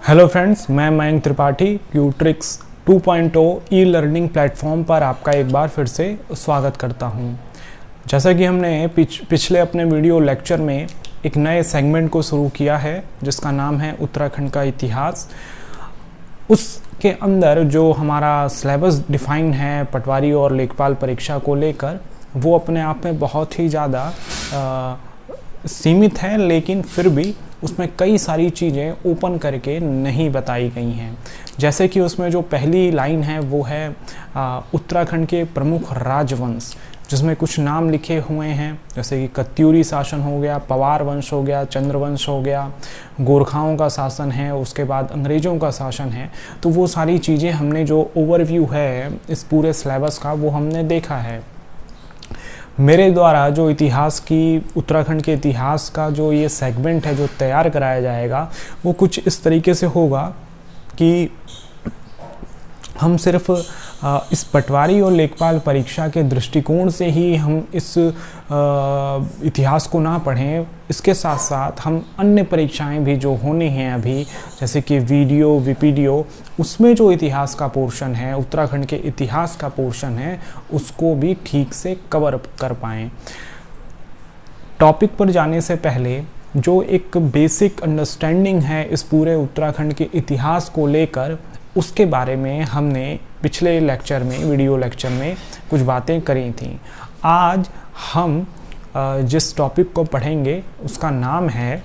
Hello friends, मैं मयंक त्रिपाठी क्यूट्रिक्स 2.0 e learning platform पर आपका एक बार फिर से स्वागत करता हूं। जैसा कि हमने पिछले अपने वीडियो लेक्चर में एक नए सेगमेंट को शुरू किया है जिसका नाम है उत्तराखंड का इतिहास। उसके अंदर जो हमारा सिलेबस डिफाइन है पटवारी और लेखपाल परीक्षा को लेकर, वो अपने आप में बहुत ही ज़्यादा सीमित है, लेकिन फिर भी उसमें कई सारी चीज़ें ओपन करके नहीं बताई गई हैं। जैसे कि उसमें जो पहली लाइन है वो है उत्तराखंड के प्रमुख राजवंश, जिसमें कुछ नाम लिखे हुए हैं जैसे कि कत्यूरी शासन हो गया, पवार वंश हो गया, चंद्रवंश हो गया, गोरखाओं का शासन है, उसके बाद अंग्रेज़ों का शासन है। तो वो सारी चीज़ें हमने जो ओवरव्यू है इस पूरे सिलेबस का वो हमने देखा है। मेरे द्वारा जो इतिहास की उत्तराखंड के इतिहास का जो ये सेगमेंट है जो तैयार कराया जाएगा वो कुछ इस तरीके से होगा कि हम सिर्फ इस पटवारी और लेखपाल परीक्षा के दृष्टिकोण से ही हम इस इतिहास को ना पढ़ें, इसके साथ साथ हम अन्य परीक्षाएं भी जो होने हैं अभी, जैसे कि वीडियो वीपीडीओ, उसमें जो इतिहास का पोर्शन है, उत्तराखंड के इतिहास का पोर्शन है, उसको भी ठीक से कवर कर पाएँ। टॉपिक पर जाने से पहले जो एक बेसिक अंडरस्टैंडिंग है इस पूरे उत्तराखंड के इतिहास को लेकर, उसके बारे में हमने पिछले लेक्चर में, वीडियो लेक्चर में कुछ बातें करी थी। आज हम जिस टॉपिक को पढ़ेंगे उसका नाम है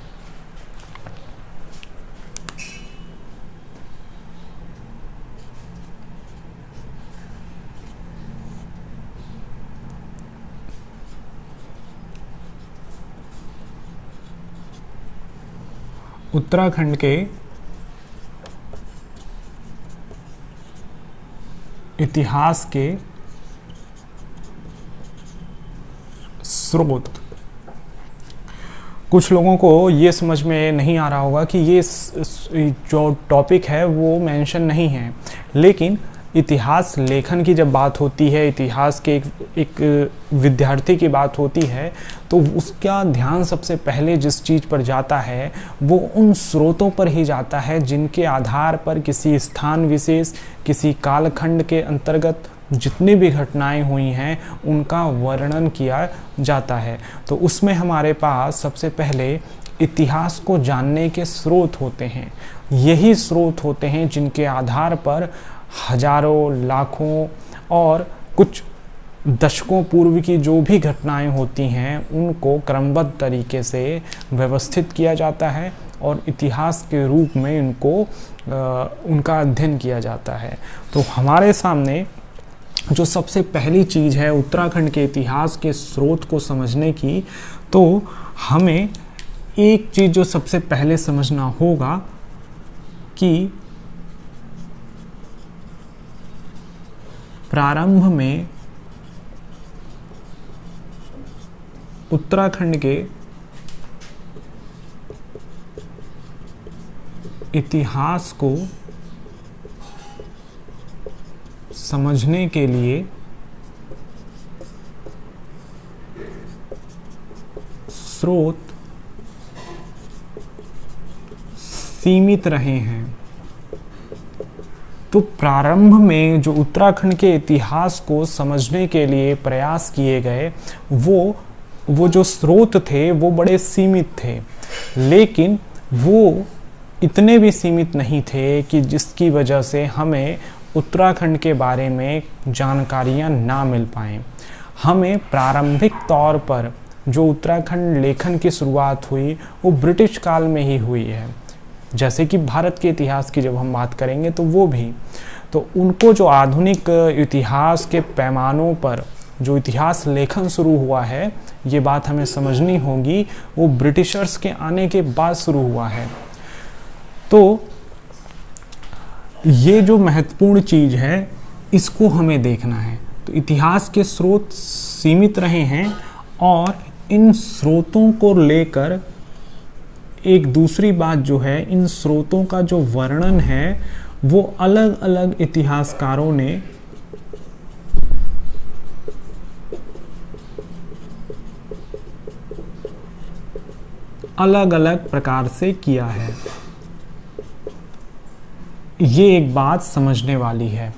उत्तराखंड के इतिहास के स्रोत। कुछ लोगों को ये समझ में नहीं आ रहा होगा कि ये जो टॉपिक है वो मेंशन नहीं है, लेकिन इतिहास लेखन की जब बात होती है, इतिहास के एक विद्यार्थी की बात होती है, तो उसका ध्यान सबसे पहले जिस चीज़ पर जाता है वो उन स्रोतों पर ही जाता है जिनके आधार पर किसी स्थान विशेष, किसी कालखंड के अंतर्गत जितनी भी घटनाएं हुई हैं उनका वर्णन किया जाता है। तो उसमें हमारे पास सबसे पहले इतिहास को जानने के स्रोत होते हैं। यही स्रोत होते हैं जिनके आधार पर हजारों, लाखों और कुछ दशकों पूर्व की जो भी घटनाएं होती हैं उनको क्रमबद्ध तरीके से व्यवस्थित किया जाता है और इतिहास के रूप में उनका अध्ययन किया जाता है। तो हमारे सामने जो सबसे पहली चीज़ है उत्तराखंड के इतिहास के स्रोत को समझने की, तो हमें एक चीज़ जो सबसे पहले समझना होगा कि प्रारंभ में उत्तराखंड के इतिहास को समझने के लिए स्रोत सीमित रहे हैं। तो प्रारंभ में जो उत्तराखंड के इतिहास को समझने के लिए प्रयास किए गए वो जो स्रोत थे वो बड़े सीमित थे, लेकिन वो इतने भी सीमित नहीं थे कि जिसकी वजह से हमें उत्तराखंड के बारे में जानकारियां ना मिल पाएँ। हमें प्रारंभिक तौर पर जो उत्तराखंड लेखन की शुरुआत हुई वो ब्रिटिश काल में ही हुई है। जैसे कि भारत के इतिहास की जब हम बात करेंगे तो वो भी, तो उनको जो आधुनिक इतिहास के पैमानों पर जो इतिहास लेखन शुरू हुआ है, ये बात हमें समझनी होगी, वो ब्रिटिशर्स के आने के बाद शुरू हुआ है। तो ये जो महत्वपूर्ण चीज़ है इसको हमें देखना है। तो इतिहास के स्रोत सीमित रहे हैं और इन स्रोतों को लेकर एक दूसरी बात जो है, इन स्रोतों का जो वर्णन है वो अलग अलग इतिहासकारों ने अलग अलग प्रकार से किया है। ये एक बात समझने वाली है।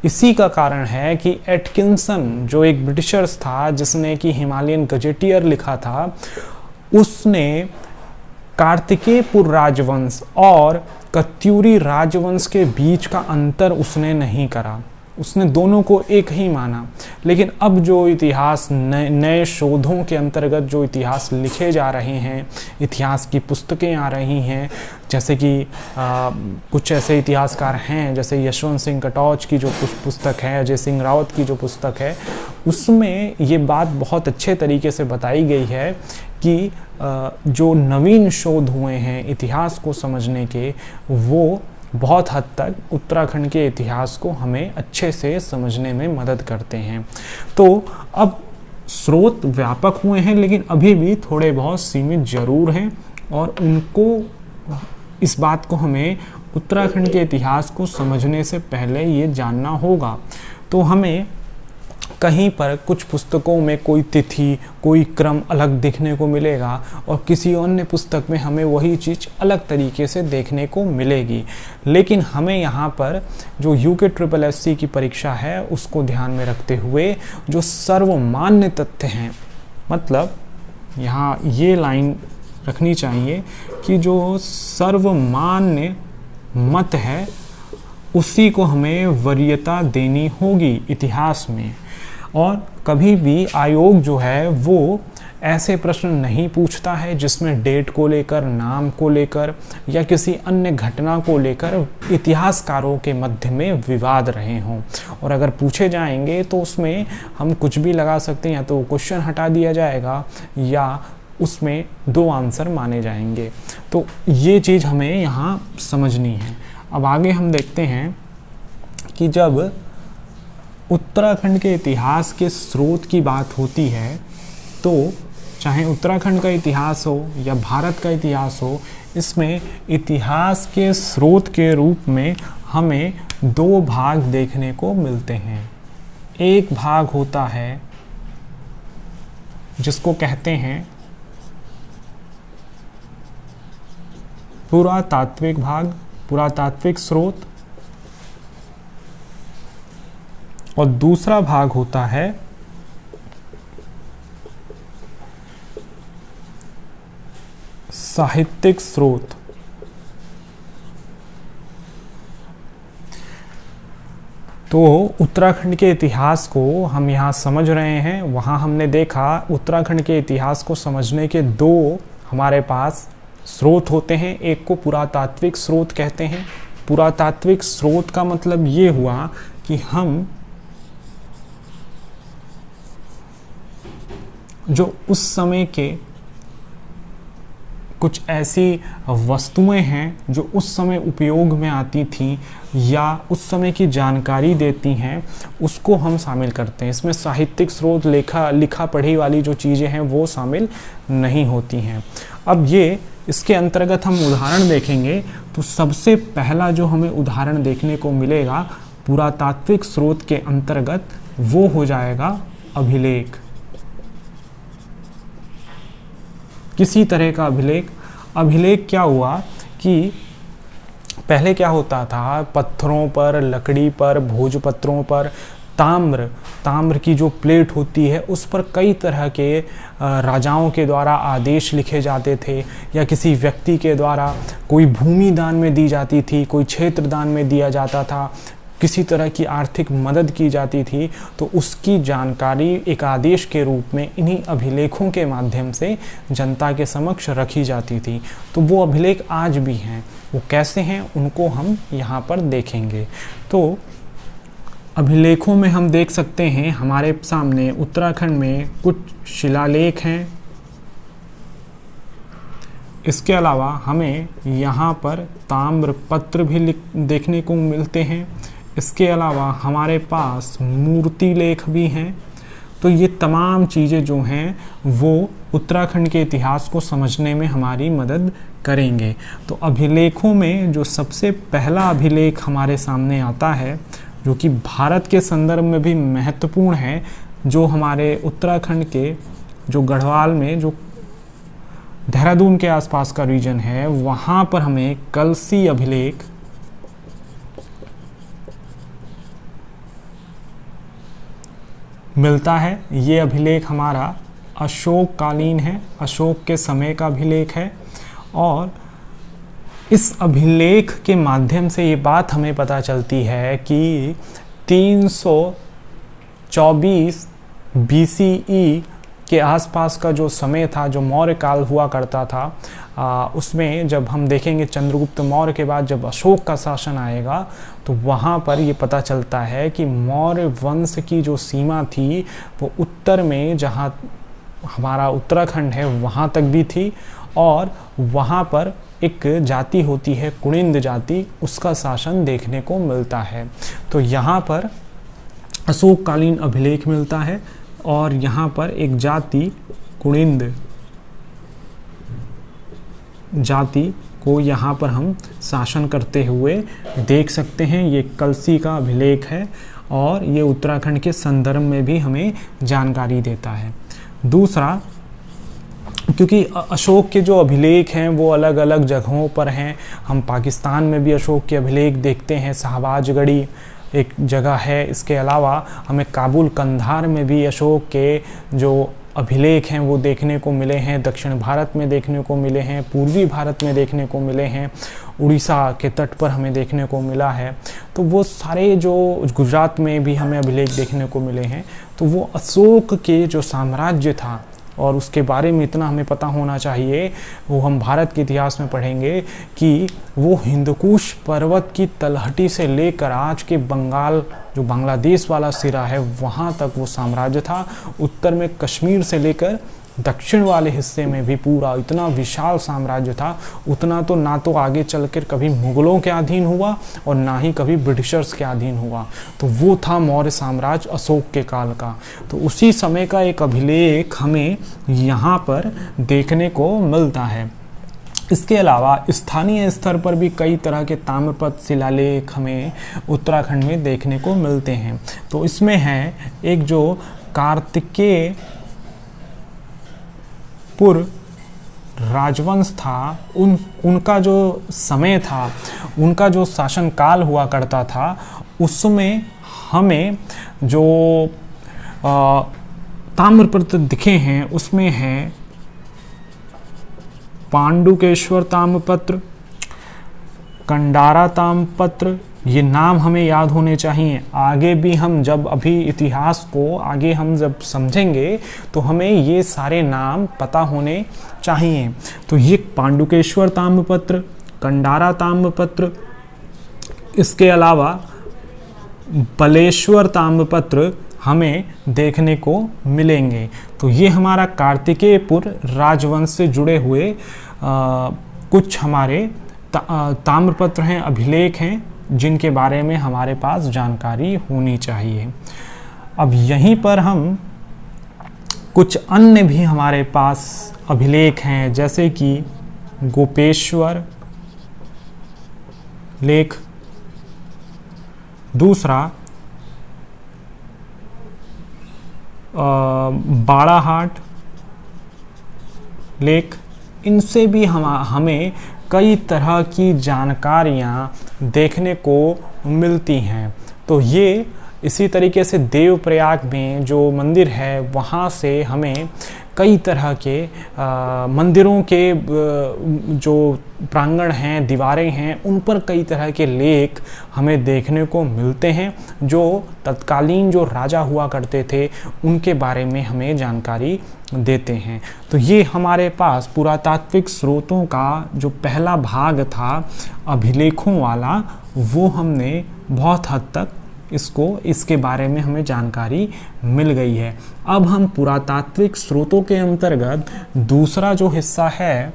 इसी का कारण है कि एटकिंसन जो एक ब्रिटिशर्स था जिसने कि हिमालयन गजेटियर लिखा था, उसने कार्तिकेयपुर राजवंश और कत्यूरी राजवंश के बीच का अंतर उसने नहीं करा, उसने दोनों को एक ही माना। लेकिन अब जो इतिहास नए शोधों के अंतर्गत जो इतिहास लिखे जा रहे हैं, इतिहास की पुस्तकें आ रही हैं, जैसे कि कुछ ऐसे इतिहासकार हैं जैसे यशवंत सिंह कटौच की जो पुस्तक है, अजय सिंह रावत की जो पुस्तक है, उसमें ये बात बहुत अच्छे तरीके से बताई गई है कि जो नवीन शोध हुए हैं इतिहास को समझने के, वो बहुत हद तक उत्तराखंड के इतिहास को हमें अच्छे से समझने में मदद करते हैं। तो अब स्रोत व्यापक हुए हैं लेकिन अभी भी थोड़े बहुत सीमित जरूर हैं, और उनको, इस बात को हमें उत्तराखंड के इतिहास को समझने से पहले ये जानना होगा। तो हमें कहीं पर कुछ पुस्तकों में कोई तिथि, कोई क्रम अलग देखने को मिलेगा और किसी अन्य पुस्तक में हमें वही चीज़ अलग तरीके से देखने को मिलेगी। लेकिन हमें यहाँ पर जो UKSSC की परीक्षा है उसको ध्यान में रखते हुए जो सर्वमान्य तथ्य हैं, मतलब यहाँ ये लाइन रखनी चाहिए कि जो सर्वमान्य मत है उसी को हमें वरीयता देनी होगी इतिहास में। और कभी भी आयोग जो है वो ऐसे प्रश्न नहीं पूछता है जिसमें डेट को लेकर, नाम को लेकर या किसी अन्य घटना को लेकर इतिहासकारों के मध्य में विवाद रहे हों। और अगर पूछे जाएंगे तो उसमें हम कुछ भी लगा सकते हैं, या तो क्वेश्चन हटा दिया जाएगा या उसमें 2 आंसर माने जाएंगे। तो ये चीज़ हमें यहाँ समझनी है। अब आगे हम देखते हैं कि जब उत्तराखंड के इतिहास के स्रोत की बात होती है तो चाहे उत्तराखंड का इतिहास हो या भारत का इतिहास हो, इसमें इतिहास के स्रोत के रूप में हमें 2 भाग देखने को मिलते हैं। एक भाग होता है जिसको कहते हैं पुरातात्विक भाग, पुरातात्विक स्रोत, और दूसरा भाग होता है साहित्यिक स्रोत। तो उत्तराखंड के इतिहास को हम यहाँ समझ रहे हैं, वहाँ हमने देखा उत्तराखंड के इतिहास को समझने के 2 हमारे पास स्रोत होते हैं। एक को पुरातात्विक स्रोत कहते हैं। पुरातात्विक स्रोत का मतलब ये हुआ कि हम जो उस समय के कुछ ऐसी वस्तुएं हैं जो उस समय उपयोग में आती थी या उस समय की जानकारी देती हैं, उसको हम शामिल करते हैं। इसमें साहित्यिक स्रोत, लिखा पढ़ी वाली जो चीज़ें हैं वो शामिल नहीं होती हैं। अब ये इसके अंतर्गत हम उदाहरण देखेंगे तो सबसे पहला जो हमें उदाहरण देखने को मिलेगा पुरातात्विक स्रोत के अंतर्गत, वो हो जाएगा अभिलेख। किसी तरह का अभिलेख। अभिलेख क्या हुआ कि पहले क्या होता था, पत्थरों पर, लकड़ी पर, भोजपत्रों पर ताम्र की जो प्लेट होती है उस पर कई तरह के राजाओं के द्वारा आदेश लिखे जाते थे, या किसी व्यक्ति के द्वारा कोई भूमि दान में दी जाती थी, कोई क्षेत्र दान में दिया जाता था, किसी तरह की आर्थिक मदद की जाती थी, तो उसकी जानकारी एक आदेश के रूप में इन्हीं अभिलेखों के माध्यम से जनता के समक्ष रखी जाती थी। तो वो अभिलेख आज भी हैं। वो कैसे हैं उनको हम यहाँ पर देखेंगे। तो अभिलेखों में हम देख सकते हैं हमारे सामने उत्तराखंड में कुछ शिलालेख हैं। इसके अलावा हमें यहाँ पर ताम्रपत्र भी देखने को मिलते हैं। इसके अलावा हमारे पास मूर्ति लेख भी हैं। तो ये तमाम चीज़ें जो हैं वो उत्तराखंड के इतिहास को समझने में हमारी मदद करेंगे। तो अभिलेखों में जो सबसे पहला अभिलेख हमारे सामने आता है, जो कि भारत के संदर्भ में भी महत्वपूर्ण है, जो हमारे उत्तराखंड के जो गढ़वाल में, जो देहरादून के आसपास का रीजन है, वहाँ पर हमें कलसी अभिलेख मिलता है। ये अभिलेख हमारा अशोक कालीन है, अशोक के समय का अभिलेख है। और इस अभिलेख के माध्यम से ये बात हमें पता चलती है कि 324 BCE के आसपास का जो समय था, जो मौर्य काल हुआ करता था, उसमें जब हम देखेंगे चंद्रगुप्त मौर्य के बाद जब अशोक का शासन आएगा, तो वहाँ पर ये पता चलता है कि मौर्य वंश की जो सीमा थी वो उत्तर में, जहाँ हमारा उत्तराखंड है, वहाँ तक भी थी। और वहाँ पर एक जाति होती है कुणिंद जाति, उसका शासन देखने को मिलता है। तो यहाँ पर अशोककालीन अभिलेख मिलता है और यहाँ पर एक जाति कुणिंद जाति को यहाँ पर हम शासन करते हुए देख सकते हैं। ये कलसी का अभिलेख है और ये उत्तराखंड के संदर्भ में भी हमें जानकारी देता है। दूसरा, क्योंकि अशोक के जो अभिलेख हैं वो अलग अलग जगहों पर हैं, हम पाकिस्तान में भी अशोक के अभिलेख देखते हैं, शाहबाजगढ़ी एक जगह है। इसके अलावा हमें काबुल कंधार में भी अशोक के जो अभिलेख हैं वो देखने को मिले हैं, दक्षिण भारत में देखने को मिले हैं, पूर्वी भारत में देखने को मिले हैं, उड़ीसा के तट पर हमें देखने को मिला है। तो वो सारे जो गुजरात में भी हमें अभिलेख देखने को मिले हैं, तो वो अशोक के जो साम्राज्य था, और उसके बारे में इतना हमें पता होना चाहिए, वो हम भारत के इतिहास में पढ़ेंगे कि वो हिंदकुश पर्वत की तलहटी से लेकर आज के बंगाल, जो बांग्लादेश वाला सिरा है, वहाँ तक वो साम्राज्य था। उत्तर में कश्मीर से लेकर दक्षिण वाले हिस्से में भी पूरा इतना विशाल साम्राज्य था। उतना तो ना तो आगे चलकर कभी मुगलों के अधीन हुआ और ना ही कभी ब्रिटिशर्स के अधीन हुआ। तो वो था मौर्य साम्राज्य अशोक के काल का। तो उसी समय का एक अभिलेख हमें यहाँ पर देखने को मिलता है। इसके अलावा स्थानीय स्तर पर भी कई तरह के ताम्रपत्र शिलालेख हमें उत्तराखंड में देखने को मिलते हैं। तो इसमें है एक जो कार्तिकेय राजवंश था, उनका जो समय था, उनका जो शासनकाल हुआ करता था, उसमें हमें जो ताम्रपत्र दिखे हैं उसमें है पांडुकेश्वर ताम्रपत्र, कंडारा ताम्रपत्र। ये नाम हमें याद होने चाहिए। आगे भी हम जब अभी इतिहास को आगे हम जब समझेंगे तो हमें ये सारे नाम पता होने चाहिए। तो ये पांडुकेश्वर ताम्रपत्र, कंडारा ताम्रपत्र, इसके अलावा बलेश्वर ताम्रपत्र हमें देखने को मिलेंगे। तो ये हमारा कार्तिकेयपुर राजवंश से जुड़े हुए कुछ हमारे ताम्रपत्र हैं, अभिलेख हैं, जिनके बारे में हमारे पास जानकारी होनी चाहिए। अब यहीं पर हम कुछ अन्य भी हमारे पास अभिलेख हैं, जैसे कि गोपेश्वर लेख, दूसरा बाड़ाहाट लेख। इनसे भी हमें कई तरह की जानकारियाँ देखने को मिलती हैं। तो ये इसी तरीके से देवप्रयाग में जो मंदिर है वहाँ से हमें कई तरह के मंदिरों के जो प्रांगण हैं, दीवारें हैं, उन पर कई तरह के लेख हमें देखने को मिलते हैं, जो तत्कालीन जो राजा हुआ करते थे उनके बारे में हमें जानकारी देते हैं। तो ये हमारे पास पुरातात्विक स्रोतों का जो पहला भाग था अभिलेखों वाला, वो हमने बहुत हद तक इसके बारे में हमें जानकारी मिल गई है। अब हम पुरातात्विक स्रोतों के अंतर्गत दूसरा जो हिस्सा है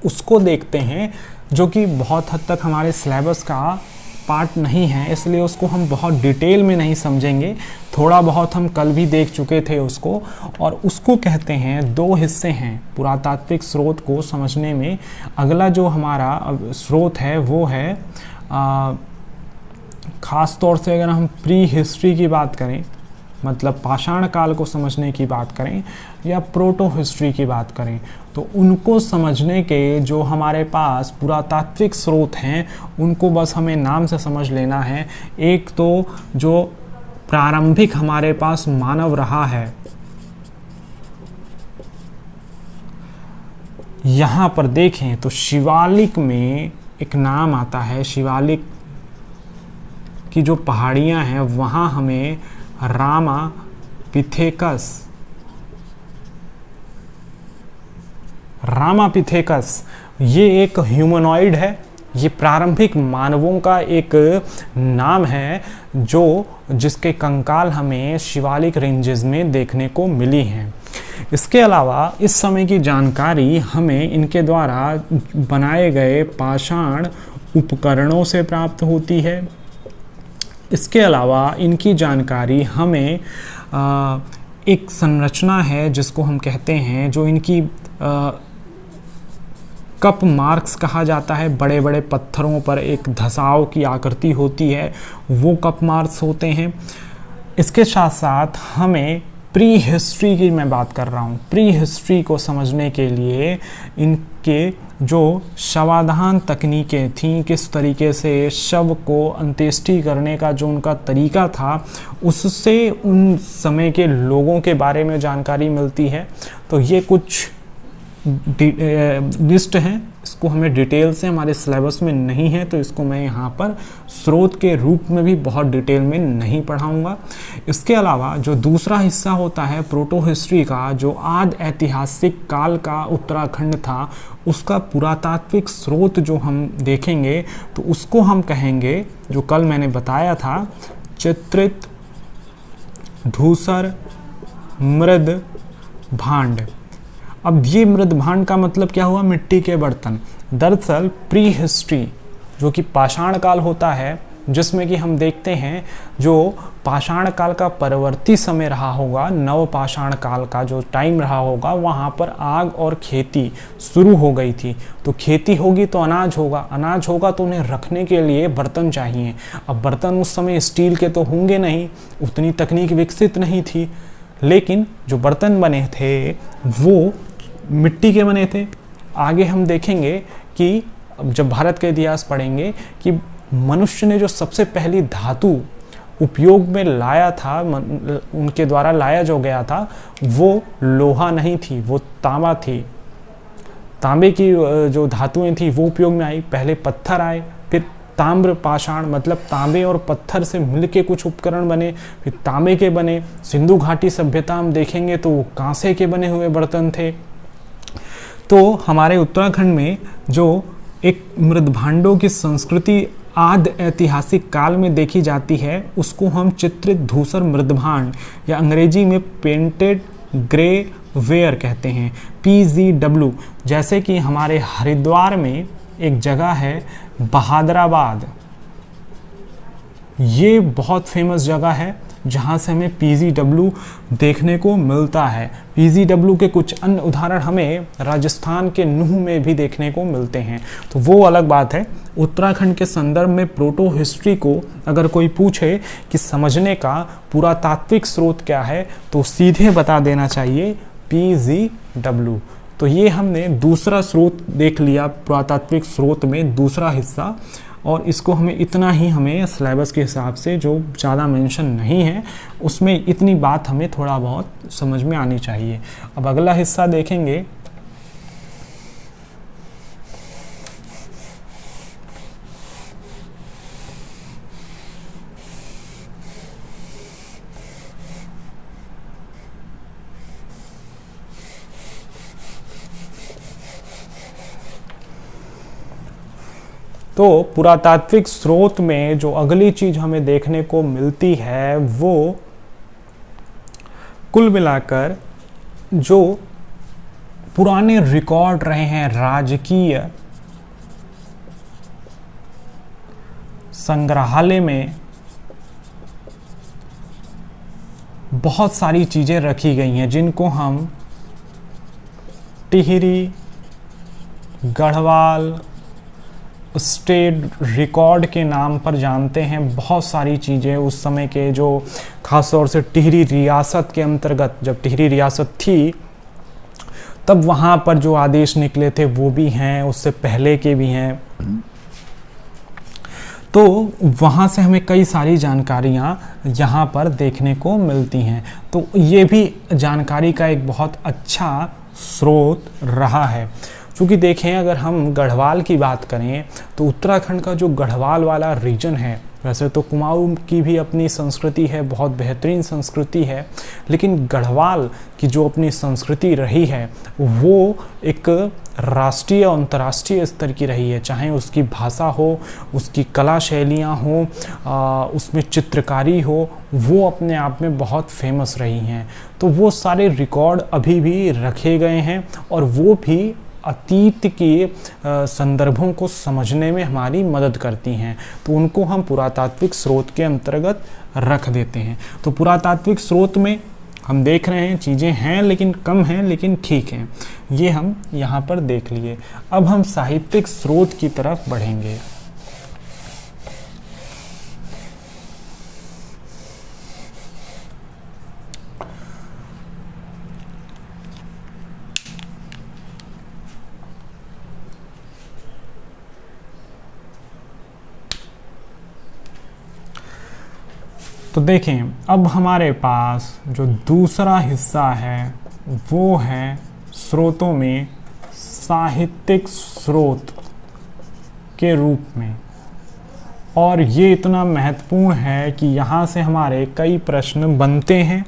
उसको देखते हैं, जो कि बहुत हद तक हमारे सिलेबस का पार्ट नहीं है, इसलिए उसको हम बहुत डिटेल में नहीं समझेंगे। थोड़ा बहुत हम कल भी देख चुके थे उसको, और उसको कहते हैं, दो हिस्से हैं पुरातात्विक स्रोत को समझने में। अगला जो हमारा स्रोत है वो है ख़ास तौर से अगर हम प्री हिस्ट्री की बात करें, मतलब पाषाण काल को समझने की बात करें, या प्रोटो हिस्ट्री की बात करें, तो उनको समझने के जो हमारे पास पुरातात्विक स्रोत हैं उनको बस हमें नाम से समझ लेना है। एक तो जो प्रारंभिक हमारे पास मानव रहा है, यहाँ पर देखें तो शिवालिक में एक नाम आता है, शिवालिक की जो पहाड़ियाँ हैं वहाँ हमें रामापिथेकस ये एक ह्यूमनॉइड है, ये प्रारंभिक मानवों का एक नाम है जिसके कंकाल हमें शिवालिक रेंजेस में देखने को मिली हैं। इसके अलावा इस समय की जानकारी हमें इनके द्वारा बनाए गए पाषाण उपकरणों से प्राप्त होती है। इसके अलावा इनकी जानकारी हमें एक संरचना है जिसको हम कहते हैं, जो इनकी कप मार्क्स कहा जाता है, बड़े बड़े पत्थरों पर एक धसाव की आकृति होती है, वो कप मार्क्स होते हैं। इसके साथ साथ हमें प्री हिस्ट्री की मैं बात कर रहा हूँ, प्री हिस्ट्री को समझने के लिए इनके जो शवाधान तकनीकें थीं, किस तरीके से शव को अंत्येष्टि करने का जो उनका तरीका था, उससे उन समय के लोगों के बारे में जानकारी मिलती है। तो ये कुछ लिस्ट है, इसको हमें डिटेल से हमारे सिलेबस में नहीं है, तो इसको मैं यहाँ पर स्रोत के रूप में भी बहुत डिटेल में नहीं पढ़ाऊँगा। इसके अलावा जो दूसरा हिस्सा होता है प्रोटो हिस्ट्री का, जो आद ऐतिहासिक काल का उत्तराखंड था, उसका पुरातात्विक स्रोत जो हम देखेंगे तो उसको हम कहेंगे, जो कल मैंने बताया था, चित्रित धूसर मृद भांड। अब ये मृद भांड का मतलब क्या हुआ? मिट्टी के बर्तन। दरअसल प्री हिस्ट्री जो कि पाषाण काल होता है, जिसमें कि हम देखते हैं जो पाषाण काल का परवर्ती समय रहा होगा, नव पाषाण काल का जो टाइम रहा होगा, वहाँ पर आग और खेती शुरू हो गई थी। तो खेती होगी तो अनाज होगा, अनाज होगा तो उन्हें रखने के लिए बर्तन चाहिए। अब बर्तन उस समय स्टील के तो होंगे नहीं, उतनी तकनीक विकसित नहीं थी, लेकिन जो बर्तन बने थे वो मिट्टी के बने थे। आगे हम देखेंगे कि जब भारत का इतिहास पढ़ेंगे कि मनुष्य ने जो सबसे पहली धातु उपयोग में लाया था, उनके द्वारा लाया जो गया था, वो लोहा नहीं थी, वो तांबा थी। तांबे की जो धातुएं थी वो उपयोग में आई। पहले पत्थर आए, फिर ताम्र पाषाण, मतलब तांबे और पत्थर से मिलके कुछ उपकरण बने, फिर तांबे के बने। सिंधु घाटी सभ्यता हम देखेंगे तो वो कांसे के बने हुए बर्तन थे। तो हमारे उत्तराखंड में जो एक मृदभांडों की संस्कृति आद ऐतिहासिक काल में देखी जाती है, उसको हम चित्रित धूसर मृदभांड या अंग्रेजी में पेंटेड ग्रे वेयर कहते हैं, PGW। जैसे कि हमारे हरिद्वार में एक जगह है बहादराबाद, ये बहुत फेमस जगह है जहाँ से हमें PGW देखने को मिलता है। PGW के कुछ अन्य उदाहरण हमें राजस्थान के नूह में भी देखने को मिलते हैं, तो वो अलग बात है। उत्तराखंड के संदर्भ में प्रोटो हिस्ट्री को अगर कोई पूछे कि समझने का पुरातात्विक स्रोत क्या है, तो सीधे बता देना चाहिए PGW। तो ये हमने दूसरा स्रोत देख लिया, पुरातात्विक स्रोत में दूसरा हिस्सा, और इसको हमें सिलेबस के हिसाब से जो ज़्यादा मेंशन नहीं है उसमें इतनी बात हमें थोड़ा बहुत समझ में आनी चाहिए। अब अगला हिस्सा देखेंगे। तो पुरातात्विक स्रोत में जो अगली चीज हमें देखने को मिलती है, वो कुल मिलाकर जो पुराने रिकॉर्ड रहे हैं राजकीय संग्रहालय में, बहुत सारी चीजें रखी गई हैं जिनको हम टिहरी, गढ़वाल स्टेट रिकॉर्ड के नाम पर जानते हैं। बहुत सारी चीज़ें उस समय के, जो खास तौर से टिहरी रियासत के अंतर्गत, जब टिहरी रियासत थी तब वहाँ पर जो आदेश निकले थे वो भी हैं, उससे पहले के भी हैं। तो वहाँ से हमें कई सारी जानकारियाँ यहाँ पर देखने को मिलती हैं। तो ये भी जानकारी का एक बहुत अच्छा स्रोत रहा है। क्योंकि देखें, अगर हम गढ़वाल की बात करें तो उत्तराखंड का जो गढ़वाल वाला रीजन है, वैसे तो कुमाऊं की भी अपनी संस्कृति है, बहुत बेहतरीन संस्कृति है, लेकिन गढ़वाल की जो अपनी संस्कृति रही है वो एक राष्ट्रीय और अंतर्राष्ट्रीय स्तर की रही है। चाहे उसकी भाषा हो, उसकी कला शैलियाँ हो, उसमें चित्रकारी हो, वो अपने आप में बहुत फेमस रही हैं। तो वो सारे रिकॉर्ड अभी भी रखे गए हैं और वो भी अतीत के संदर्भों को समझने में हमारी मदद करती हैं। तो उनको हम पुरातात्विक स्रोत के अंतर्गत रख देते हैं। तो पुरातात्विक स्रोत में हम देख रहे हैं चीज़ें हैं लेकिन कम हैं, लेकिन ठीक हैं, ये हम यहाँ पर देख लिए। अब हम साहित्यिक स्रोत की तरफ बढ़ेंगे। तो देखें, अब हमारे पास जो दूसरा हिस्सा है वो है स्रोतों में साहित्यिक स्रोत के रूप में। और ये इतना महत्वपूर्ण है कि यहाँ से हमारे कई प्रश्न बनते हैं।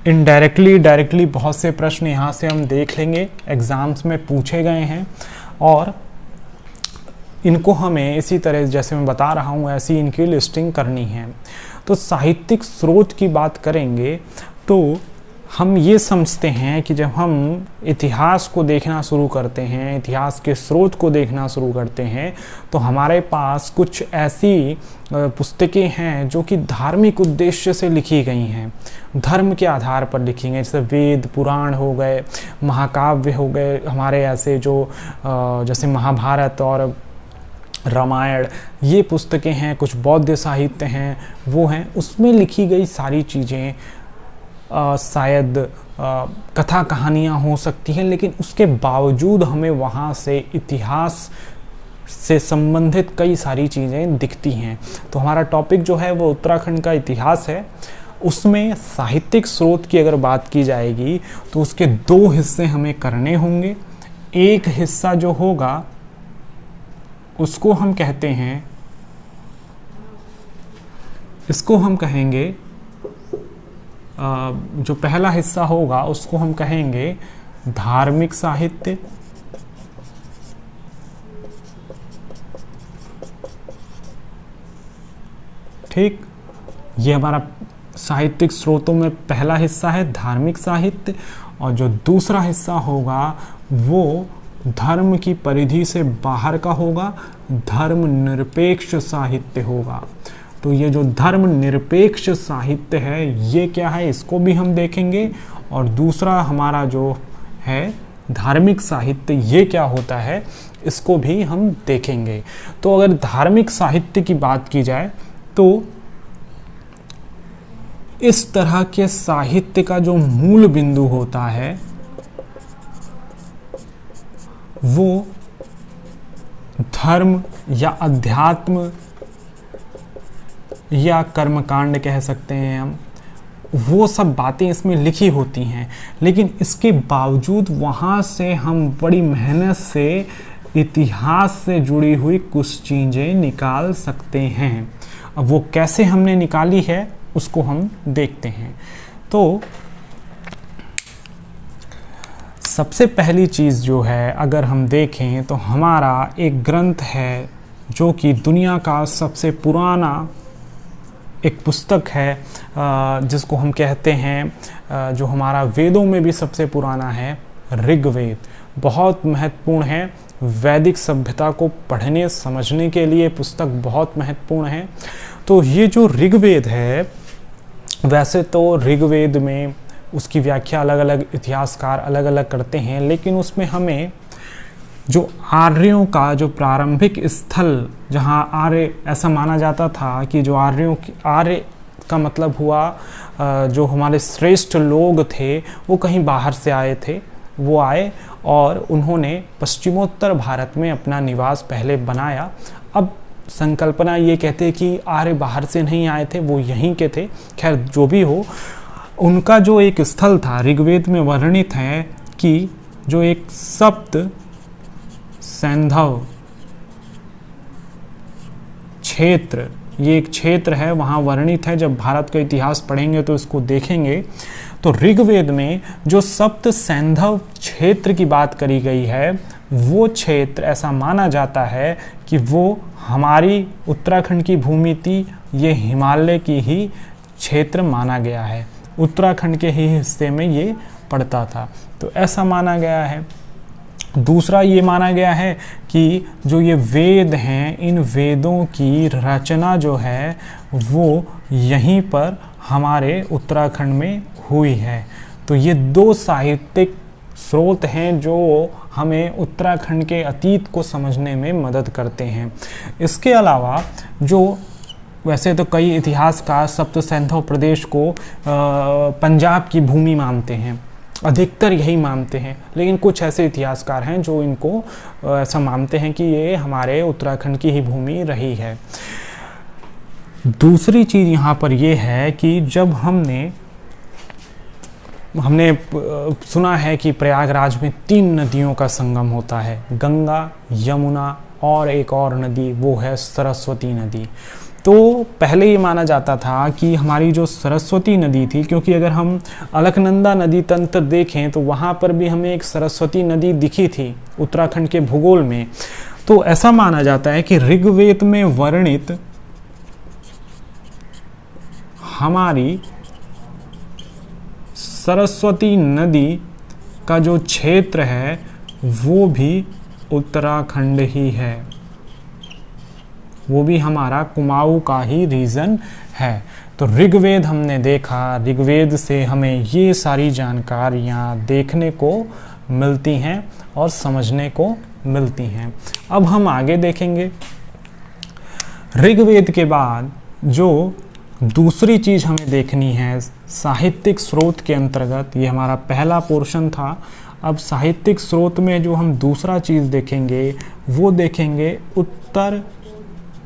इनडायरेक्टली, डायरेक्टली बहुत से प्रश्न यहाँ से हम देख लेंगे, एग्ज़ाम्स में पूछे गए हैं और इनको हमें इसी तरह जैसे मैं बता रहा हूँ ऐसी इनकी लिस्टिंग करनी है। तो साहित्यिक स्रोत की बात करेंगे तो हम ये समझते हैं कि जब हम इतिहास को देखना शुरू करते हैं, इतिहास के स्रोत को देखना शुरू करते हैं, तो हमारे पास कुछ ऐसी पुस्तकें हैं जो कि धार्मिक उद्देश्य से लिखी गई हैं, धर्म के आधार पर लिखी गई। जैसे वेद पुराण हो गए, महाकाव्य हो गए, हमारे ऐसे जो जैसे महाभारत और रामायण, ये पुस्तकें हैं, कुछ बौद्ध साहित्य हैं, वो हैं, उसमें लिखी गई सारी चीज़ें शायद कथा कहानियाँ हो सकती हैं, लेकिन उसके बावजूद हमें वहाँ से इतिहास से संबंधित कई सारी चीज़ें दिखती हैं। तो हमारा टॉपिक जो है वो उत्तराखंड का इतिहास है। उसमें साहित्यिक स्रोत की अगर बात की जाएगी तो उसके दो हिस्से हमें करने होंगे। एक हिस्सा जो होगा उसको हम कहते हैं, इसको हम कहेंगे, जो पहला हिस्सा होगा उसको हम कहेंगे धार्मिक साहित्य। ठीक, ये हमारा साहित्यिक स्रोतों में पहला हिस्सा है, धार्मिक साहित्य। और जो दूसरा हिस्सा होगा वो धर्म की परिधि से बाहर का होगा, धर्म निरपेक्ष साहित्य होगा। तो ये जो धर्म निरपेक्ष साहित्य है ये क्या है, इसको भी हम देखेंगे। और दूसरा हमारा जो है धार्मिक साहित्य, ये क्या होता है, इसको भी हम देखेंगे। तो अगर धार्मिक साहित्य की बात की जाए तो इस तरह के साहित्य का जो मूल बिंदु होता है वो धर्म या अध्यात्म या कर्मकांड कह सकते हैं हम, वो सब बातें इसमें लिखी होती हैं। लेकिन इसके बावजूद वहाँ से हम बड़ी मेहनत से इतिहास से जुड़ी हुई कुछ चीज़ें निकाल सकते हैं। अब वो कैसे हमने निकाली है उसको हम देखते हैं। तो सबसे पहली चीज़ जो है अगर हम देखें तो हमारा एक ग्रंथ है जो कि दुनिया का सबसे पुराना एक पुस्तक है, जिसको हम कहते हैं, जो हमारा वेदों में भी सबसे पुराना है, ऋग्वेद। बहुत महत्वपूर्ण है, वैदिक सभ्यता को पढ़ने समझने के लिए पुस्तक बहुत महत्वपूर्ण है। तो ये जो ऋग्वेद है, वैसे तो ऋग्वेद में उसकी व्याख्या अलग अलग इतिहासकार अलग अलग करते हैं, लेकिन उसमें हमें जो आर्यों का जो प्रारंभिक स्थल, जहाँ आर्य, ऐसा माना जाता था कि जो आर्य का मतलब हुआ जो हमारे श्रेष्ठ लोग थे वो कहीं बाहर से आए थे, वो आए और उन्होंने पश्चिमोत्तर भारत में अपना निवास पहले बनाया। अब संकल्पना ये कहते हैं कि आर्य बाहर से नहीं आए थे, वो यहीं के थे। खैर जो भी हो, उनका जो एक स्थल था ऋग्वेद में वर्णित है कि जो एक सप्त सैंधव क्षेत्र, ये एक क्षेत्र है, वहाँ वर्णित है। जब भारत का इतिहास पढ़ेंगे तो इसको देखेंगे। तो ऋग्वेद में जो सप्त सैंधव क्षेत्र की बात करी गई है, वो क्षेत्र ऐसा माना जाता है कि वो हमारी उत्तराखंड की भूमि थी। ये हिमालय की ही क्षेत्र माना गया है, उत्तराखंड के ही हिस्से में ये पड़ता था, तो ऐसा माना गया है। दूसरा ये माना गया है कि जो ये वेद हैं, इन वेदों की रचना जो है वो यहीं पर हमारे उत्तराखंड में हुई है। तो ये दो साहित्यिक स्रोत हैं जो हमें उत्तराखंड के अतीत को समझने में मदद करते हैं। इसके अलावा जो वैसे तो कई इतिहासकार सप्त सैंधव प्रदेश को पंजाब की भूमि मानते हैं, अधिकतर यही मानते हैं, लेकिन कुछ ऐसे इतिहासकार हैं जो इनको ऐसा मानते हैं कि ये हमारे उत्तराखंड की ही भूमि रही है। दूसरी चीज़ यहाँ पर ये है कि जब हमने सुना है कि प्रयागराज में 3 नदियों का संगम होता है, गंगा, यमुना और एक और नदी, वो है सरस्वती नदी। तो पहले ये माना जाता था कि हमारी जो सरस्वती नदी थी, क्योंकि अगर हम अलकनंदा नदी तंत्र देखें तो वहाँ पर भी हमें एक सरस्वती नदी दिखी थी उत्तराखंड के भूगोल में। तो ऐसा माना जाता है कि ऋग्वेद में वर्णित हमारी सरस्वती नदी का जो क्षेत्र है वो भी उत्तराखंड ही है, वो भी हमारा कुमाऊं का ही रीजन है। तो ऋग्वेद हमने देखा, ऋग्वेद से हमें ये सारी जानकारियाँ देखने को मिलती हैं और समझने को मिलती हैं। अब हम आगे देखेंगे। ऋग्वेद के बाद जो दूसरी चीज़ हमें देखनी है साहित्यिक स्रोत के अंतर्गत, ये हमारा पहला पोर्शन था। अब साहित्यिक स्रोत में जो हम दूसरा चीज़ देखेंगे वो देखेंगे उत्तर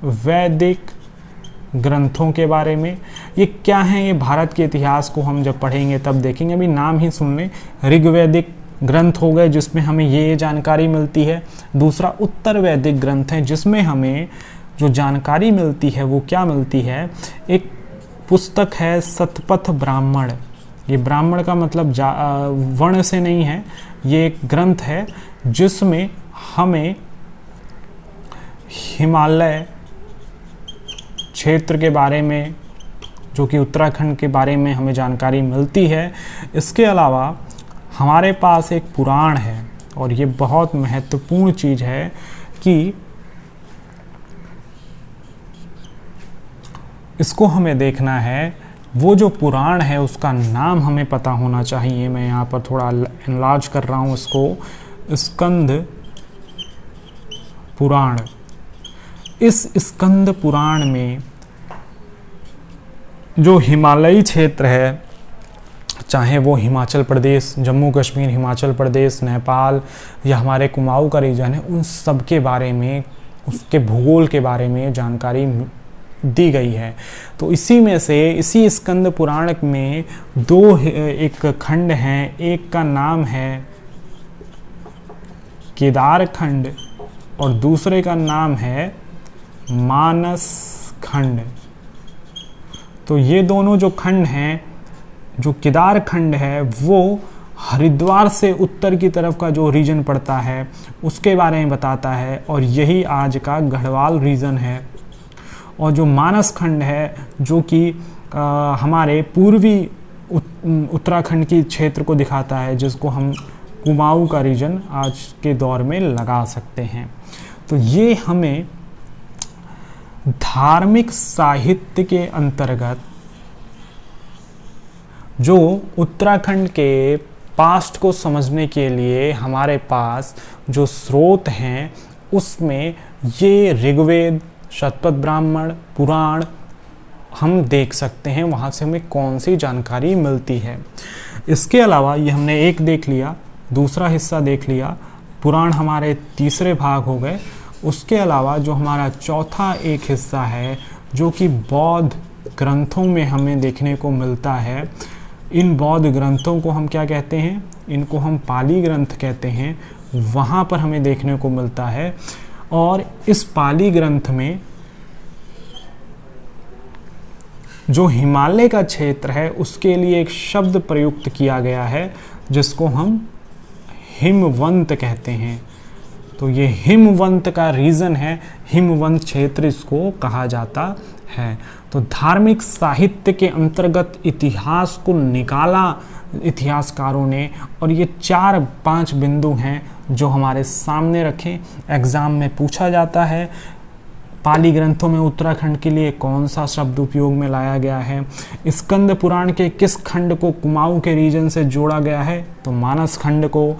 वैदिक ग्रंथों के बारे में। ये क्या हैं, ये भारत के इतिहास को हम जब पढ़ेंगे तब देखेंगे। अभी नाम ही सुन लें, ऋग्वैदिक ग्रंथ हो गए जिसमें हमें ये जानकारी मिलती है। दूसरा उत्तर वैदिक ग्रंथ है जिसमें हमें जो जानकारी मिलती है वो क्या मिलती है, एक पुस्तक है शतपथ ब्राह्मण। ये ब्राह्मण का मतलब वर्ण से नहीं है, ये एक ग्रंथ है जिसमें हमें हिमालय क्षेत्र के बारे में, जो कि उत्तराखंड के बारे में हमें जानकारी मिलती है। इसके अलावा हमारे पास एक पुराण है और ये बहुत महत्वपूर्ण चीज़ है कि इसको हमें देखना है। वो जो पुराण है उसका नाम हमें पता होना चाहिए। मैं यहाँ पर थोड़ा एनलार्ज कर रहा हूँ इसको, स्कंद पुराण। इस स्कंद पुराण में जो हिमालयी क्षेत्र है, चाहे वो हिमाचल प्रदेश, जम्मू कश्मीर, हिमाचल प्रदेश, नेपाल या हमारे कुमाऊं का रीजन है, उन सब के बारे में, उसके भूगोल के बारे में जानकारी दी गई है। तो इसी में से, इसी स्कंद पुराण में एक खंड हैं। एक का नाम है केदार खंड और दूसरे का नाम है मानस खंड। तो ये दोनों जो खंड हैं, जो केदार खंड है वो हरिद्वार से उत्तर की तरफ का जो रीजन पड़ता है उसके बारे में बताता है और यही आज का गढ़वाल रीजन है। और जो मानस खंड है जो कि हमारे पूर्वी उत्तराखंड की क्षेत्र को दिखाता है, जिसको हम कुमाऊं का रीजन आज के दौर में लगा सकते हैं। तो ये हमें धार्मिक साहित्य के अंतर्गत जो उत्तराखंड के पास्ट को समझने के लिए हमारे पास जो स्रोत हैं उसमें ये ऋग्वेद, शतपथ ब्राह्मण, पुराण हम देख सकते हैं। वहाँ से हमें कौन सी जानकारी मिलती है। इसके अलावा ये हमने एक देख लिया, दूसरा हिस्सा देख लिया, पुराण हमारे तीसरे भाग हो गए। उसके अलावा जो हमारा चौथा एक हिस्सा है जो कि बौद्ध ग्रंथों में हमें देखने को मिलता है, इन बौद्ध ग्रंथों को हम क्या कहते हैं, इनको हम पाली ग्रंथ कहते हैं, वहाँ पर हमें देखने को मिलता है। और इस पाली ग्रंथ में जो हिमालय का क्षेत्र है उसके लिए एक शब्द प्रयुक्त किया गया है जिसको हम हिमवंत कहते हैं। तो ये हिमवंत का रीज़न है, हिमवंत क्षेत्र इसको कहा जाता है। तो धार्मिक साहित्य के अंतर्गत इतिहास को निकाला इतिहासकारों ने, और ये 4-5 बिंदु हैं जो हमारे सामने रखें, एग्ज़ाम में पूछा जाता है। पाली ग्रंथों में उत्तराखंड के लिए कौन सा शब्द उपयोग में लाया गया है, स्कंद पुराण के किस खंड को कुमाऊं के रीजन से जोड़ा गया है, तो मानस खंड को।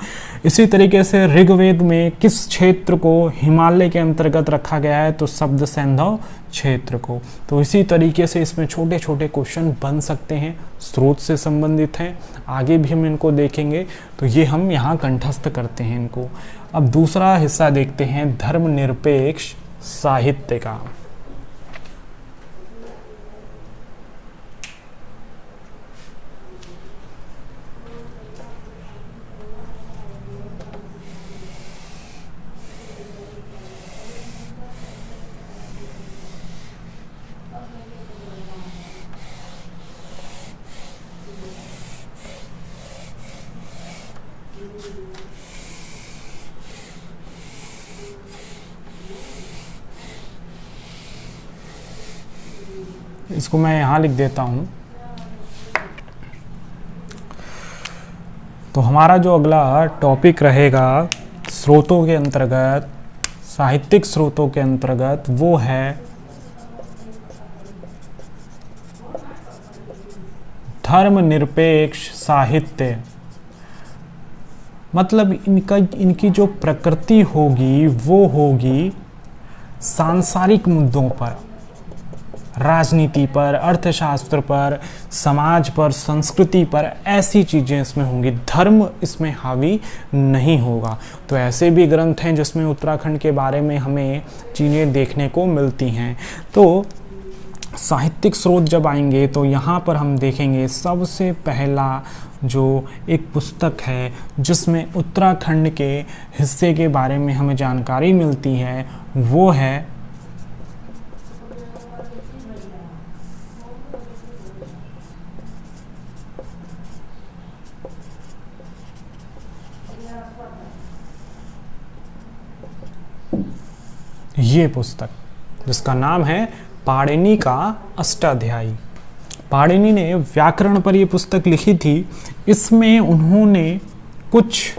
इसी तरीके से ऋग्वेद में किस क्षेत्र को हिमालय के अंतर्गत रखा गया है, तो शब्द सैंधव क्षेत्र को। तो इसी तरीके से इसमें छोटे छोटे क्वेश्चन बन सकते हैं, स्रोत से संबंधित हैं, आगे भी हम इनको देखेंगे। तो ये हम यहाँ कंठस्थ करते हैं इनको। अब दूसरा हिस्सा देखते हैं धर्मनिरपेक्ष साहित्य का। इसको मैं यहाँ लिख देता हूँ। तो हमारा जो अगला टॉपिक रहेगा स्रोतों के अंतर्गत, साहित्यिक स्रोतों के अंतर्गत, वो है धर्मनिरपेक्ष साहित्य। मतलब इनकी जो प्रकृति होगी वो होगी सांसारिक मुद्दों पर, राजनीति पर, अर्थशास्त्र पर, समाज पर, संस्कृति पर, ऐसी चीज़ें इसमें होंगी। धर्म इसमें हावी नहीं होगा। तो ऐसे भी ग्रंथ हैं जिसमें उत्तराखंड के बारे में हमें चीज़ें देखने को मिलती हैं। तो साहित्यिक स्रोत जब आएंगे तो यहाँ पर हम देखेंगे सबसे पहला जो एक पुस्तक है जिसमें उत्तराखंड के हिस्से के बारे में हमें जानकारी मिलती है, वो है ये पुस्तक, जिसका नाम है पाणिनि का अष्टाध्यायी। पाणिनि ने व्याकरण पर ये पुस्तक लिखी थी। इसमें उन्होंने कुछ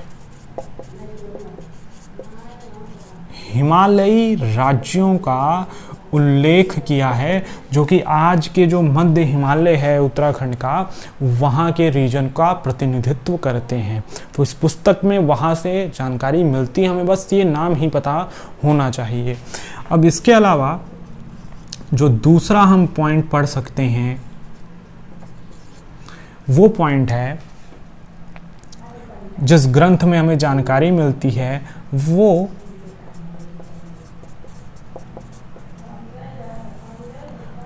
हिमालयी राज्यों का उल्लेख किया है जो कि आज के जो मध्य हिमालय है उत्तराखंड का, वहाँ के रीजन का प्रतिनिधित्व करते हैं। तो इस पुस्तक में वहाँ से जानकारी मिलती है, हमें बस ये नाम ही पता होना चाहिए। अब इसके अलावा जो दूसरा हम पॉइंट पढ़ सकते हैं वो पॉइंट है, जिस ग्रंथ में हमें जानकारी मिलती है वो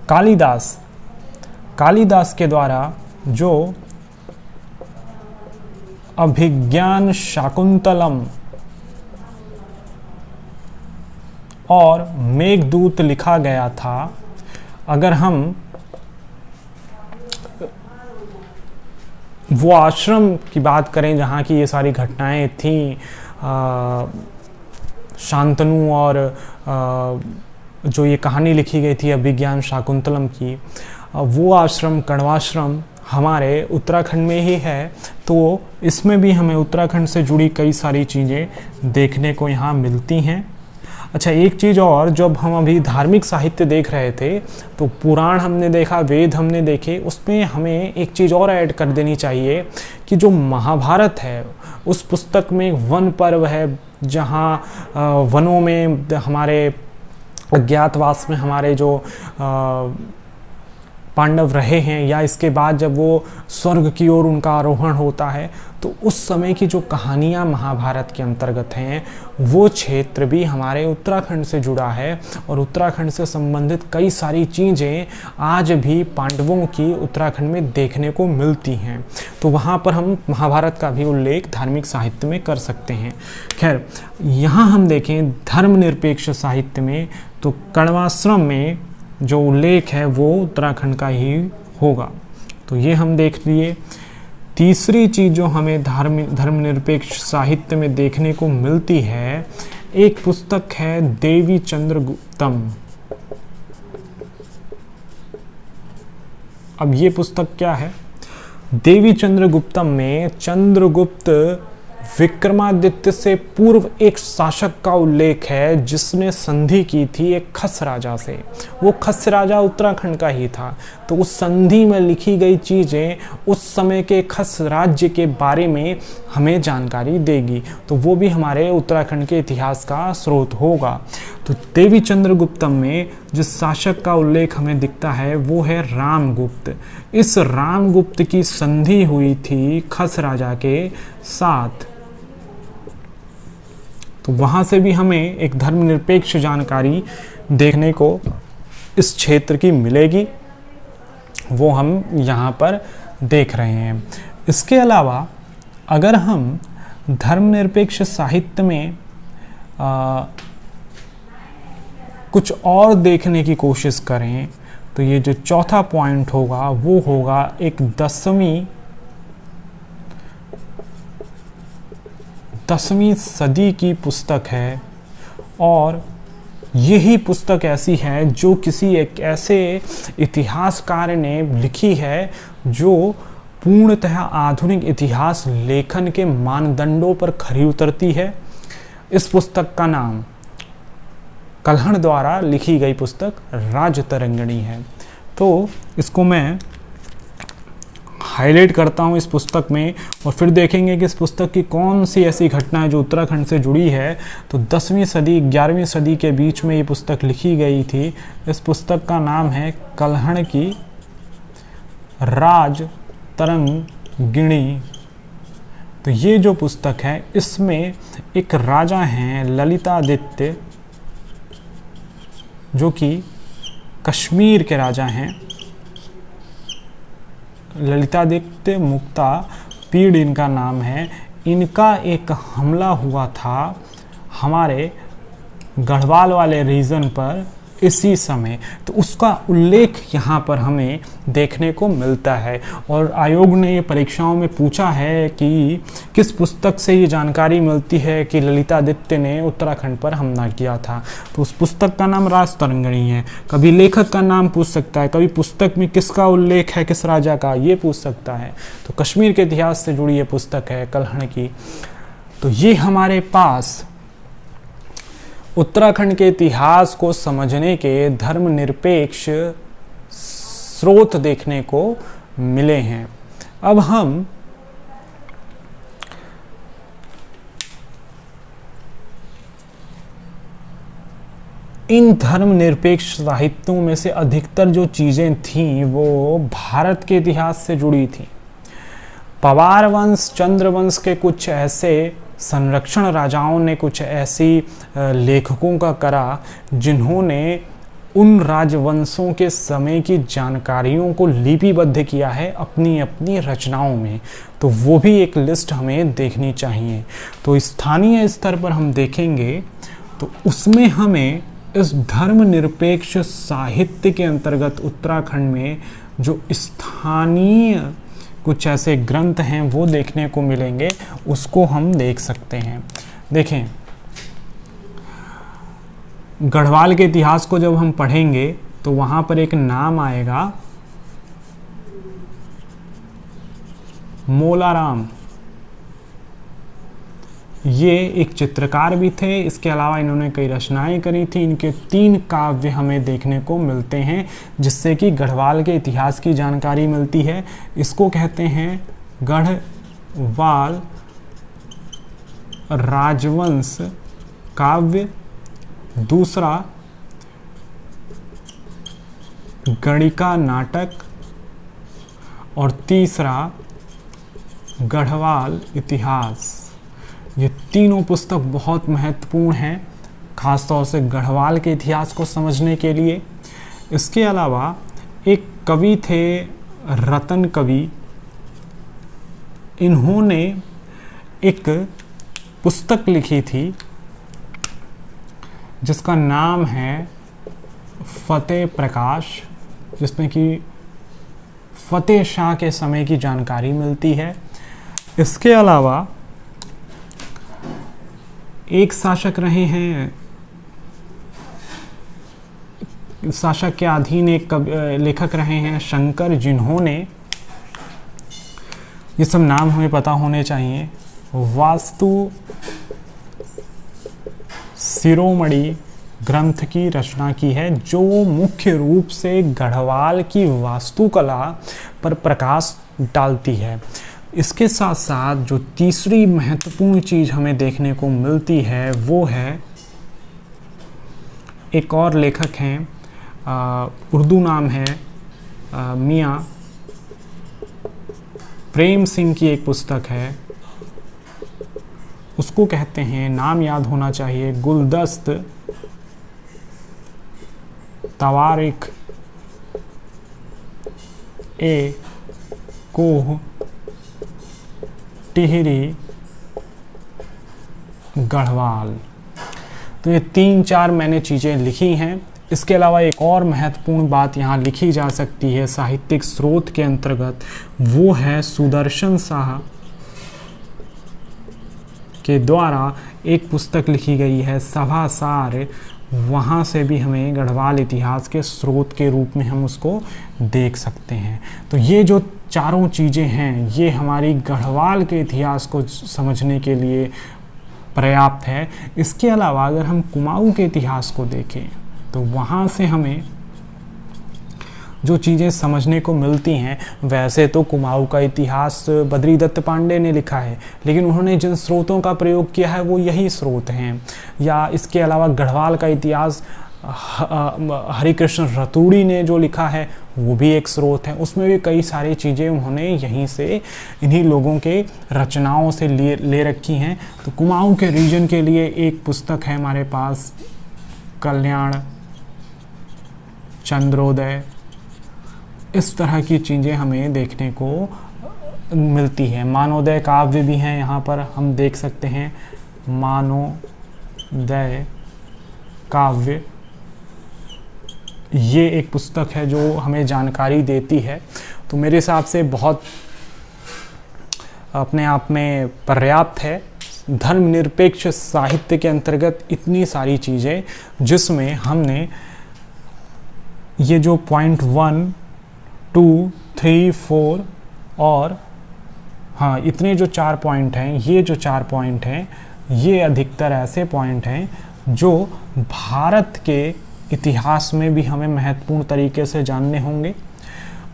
कालिदास के द्वारा जो अभिज्ञान शाकुंतलम और मेघदूत लिखा गया था। अगर हम वो आश्रम की बात करें जहाँ की ये सारी घटनाएं थीं, शांतनु और जो ये कहानी लिखी गई थी अभिज्ञान शाकुंतलम की, वो आश्रम कण्वाश्रम हमारे उत्तराखंड में ही है। तो इसमें भी हमें उत्तराखंड से जुड़ी कई सारी चीज़ें देखने को यहाँ मिलती हैं। अच्छा, एक चीज़ और, जब हम अभी धार्मिक साहित्य देख रहे थे तो पुराण हमने देखा, वेद हमने देखे, उसमें हमें एक चीज़ और ऐड कर देनी चाहिए कि जो महाभारत है उस पुस्तक में वन पर्व है, जहाँ वनों में हमारे अज्ञातवास में हमारे जो पांडव रहे हैं, या इसके बाद जब वो स्वर्ग की ओर उनका आरोहण होता है, तो उस समय की जो कहानियाँ महाभारत के अंतर्गत हैं वो क्षेत्र भी हमारे उत्तराखंड से जुड़ा है। और उत्तराखंड से संबंधित कई सारी चीज़ें आज भी पांडवों की उत्तराखंड में देखने को मिलती हैं। तो वहाँ पर हम महाभारत का भी उल्लेख धार्मिक साहित्य में कर सकते हैं। खैर, यहाँ हम देखें धर्मनिरपेक्ष साहित्य में, तो कण्वाश्रम में जो उल्लेख है वो उत्तराखंड का ही होगा। तो ये हम देख लिए। तीसरी चीज़ जो हमें धर्मनिरपेक्ष साहित्य में देखने को मिलती है, एक पुस्तक है देवी चंद्रगुप्तम। अब ये पुस्तक क्या है? देवी चंद्रगुप्तम में चंद्रगुप्त विक्रमादित्य से पूर्व एक शासक का उल्लेख है जिसने संधि की थी एक खस राजा से। वो खस राजा उत्तराखंड का ही था। तो उस संधि में लिखी गई चीज़ें उस समय के खस राज्य के बारे में हमें जानकारी देगी, तो वो भी हमारे उत्तराखंड के इतिहास का स्रोत होगा। तो देवी चंद्रगुप्तम में जिस शासक का उल्लेख हमें दिखता है वो है रामगुप्त। इस रामगुप्त की संधि हुई थी खस राजा के साथ। तो वहाँ से भी हमें एक धर्मनिरपेक्ष जानकारी देखने को इस क्षेत्र की मिलेगी, वो हम यहाँ पर देख रहे हैं। इसके अलावा अगर हम धर्मनिरपेक्ष साहित्य में कुछ और देखने की कोशिश करें, तो ये जो चौथा पॉइंट होगा वो होगा एक 10वीं सदी की पुस्तक है। और यही पुस्तक ऐसी है जो किसी एक ऐसे इतिहासकार ने लिखी है जो पूर्णतः आधुनिक इतिहास लेखन के मानदंडों पर खरी उतरती है। इस पुस्तक का नाम कल्हण द्वारा लिखी गई पुस्तक राजतरंगिणी है। तो इसको मैं हाईलाइट करता हूँ इस पुस्तक में, और फिर देखेंगे कि इस पुस्तक की कौन सी ऐसी घटना है जो उत्तराखंड से जुड़ी है। तो 10वीं सदी 11वीं सदी के बीच में ये पुस्तक लिखी गई थी। इस पुस्तक का नाम है कल्हण की राजतरंगिणी। तो ये जो पुस्तक है इसमें एक राजा हैं ललितादित्य, जो कि कश्मीर के राजा हैं। ललितादित्य मुक्ता पीड़ इनका नाम है। इनका एक हमला हुआ था हमारे गढ़वाल वाले रीजन पर इसी समय, तो उसका उल्लेख यहाँ पर हमें देखने को मिलता है। और आयोग ने ये परीक्षाओं में पूछा है कि किस पुस्तक से ये जानकारी मिलती है कि ललितादित्य ने उत्तराखंड पर हमला किया था। तो उस पुस्तक का नाम राजतरंगिणी है। कभी लेखक का नाम पूछ सकता है, कभी पुस्तक में किसका उल्लेख है, किस राजा का, ये पूछ सकता है। तो कश्मीर के इतिहास से जुड़ी ये पुस्तक है कल्हण की। तो ये हमारे पास उत्तराखंड के इतिहास को समझने के धर्मनिरपेक्ष स्रोत देखने को मिले हैं। अब हम इन धर्मनिरपेक्ष साहित्यों में से अधिकतर जो चीज़ें थीं वो भारत के इतिहास से जुड़ी थीं। पवार वंश, चंद्रवंश के कुछ ऐसे संरक्षण राजाओं ने कुछ ऐसी लेखकों का करा जिन्होंने उन राजवंशों के समय की जानकारियों को लिपिबद्ध किया है अपनी अपनी रचनाओं में। तो वो भी एक लिस्ट हमें देखनी चाहिए। तो स्थानीय स्तर पर हम देखेंगे तो उसमें हमें इस धर्मनिरपेक्ष साहित्य के अंतर्गत उत्तराखंड में जो स्थानीय कुछ ऐसे ग्रंथ हैं वो देखने को मिलेंगे, उसको हम देख सकते हैं। देखें, गढ़वाल के इतिहास को जब हम पढ़ेंगे तो वहाँ पर एक नाम आएगा मोलाराम। ये एक चित्रकार भी थे, इसके अलावा इन्होंने कई रचनाएं करी थी। इनके 3 काव्य हमें देखने को मिलते हैं जिससे कि गढ़वाल के इतिहास की जानकारी मिलती है। इसको कहते हैं गढ़वाल राजवंश काव्य, दूसरा गणिका नाटक, और तीसरा गढ़वाल इतिहास। ये तीनों पुस्तक बहुत महत्वपूर्ण हैं, खासतौर से गढ़वाल के इतिहास को समझने के लिए। इसके अलावा एक कवि थे रतन कवि, इन्होंने एक पुस्तक लिखी थी जिसका नाम है फतेह प्रकाश, जिसमें कि फतेह शाह के समय की जानकारी मिलती है। इसके अलावा एक शासक रहे हैं, शासक के अधीन एक लेखक रहे हैं शंकर, जिन्होंने, ये सब नाम हमें पता होने चाहिए, वास्तु शिरोमणि ग्रंथ की रचना की है, जो मुख्य रूप से गढ़वाल की वास्तुकला पर प्रकाश डालती है। इसके साथ साथ जो तीसरी महत्वपूर्ण चीज़ हमें देखने को मिलती है वो है, एक और लेखक हैं, उर्दू नाम है मियाँ प्रेम सिंह की एक पुस्तक है, उसको कहते हैं, नाम याद होना चाहिए, गुलदस्त तवारिख ए कोह टिहरी गढ़वाल। तो ये 3-4 मैंने चीज़ें लिखी हैं। इसके अलावा एक और महत्वपूर्ण बात यहाँ लिखी जा सकती है साहित्यिक स्रोत के अंतर्गत, वो है सुदर्शन शाह के द्वारा एक पुस्तक लिखी गई है सभासार। वहाँ से भी हमें गढ़वाल इतिहास के स्रोत के रूप में हम उसको देख सकते हैं। तो ये जो चारों चीज़ें हैं, ये हमारी गढ़वाल के इतिहास को समझने के लिए पर्याप्त है। इसके अलावा अगर हम कुमाऊँ के इतिहास को देखें तो वहाँ से हमें जो चीज़ें समझने को मिलती हैं, वैसे तो कुमाऊँ का इतिहास बद्री दत्त पांडे ने लिखा है, लेकिन उन्होंने जिन स्रोतों का प्रयोग किया है वो यही स्रोत हैं। या इसके अलावा गढ़वाल का इतिहास हरिकृष्ण रतूड़ी ने जो लिखा है वो भी एक स्रोत है, उसमें भी कई सारी चीज़ें उन्होंने यहीं से, इन्हीं लोगों के रचनाओं से ले रखी हैं। तो कुमाऊँ के रीजन के लिए एक पुस्तक है हमारे पास, कल्याण चंद्रोदय। इस तरह की चीज़ें हमें देखने को मिलती है। मानोदय काव्य भी हैं, यहाँ पर हम देख सकते हैं मानोदय काव्य, ये एक पुस्तक है जो हमें जानकारी देती है। तो मेरे हिसाब से बहुत अपने आप में पर्याप्त है धर्मनिरपेक्ष साहित्य के अंतर्गत इतनी सारी चीज़ें, जिसमें हमने ये जो पॉइंट 1, 2, 3, 4 और हाँ, इतने जो 4 पॉइंट हैं, ये जो 4 पॉइंट हैं, ये अधिकतर ऐसे पॉइंट हैं जो भारत के इतिहास में भी हमें महत्वपूर्ण तरीके से जानने होंगे।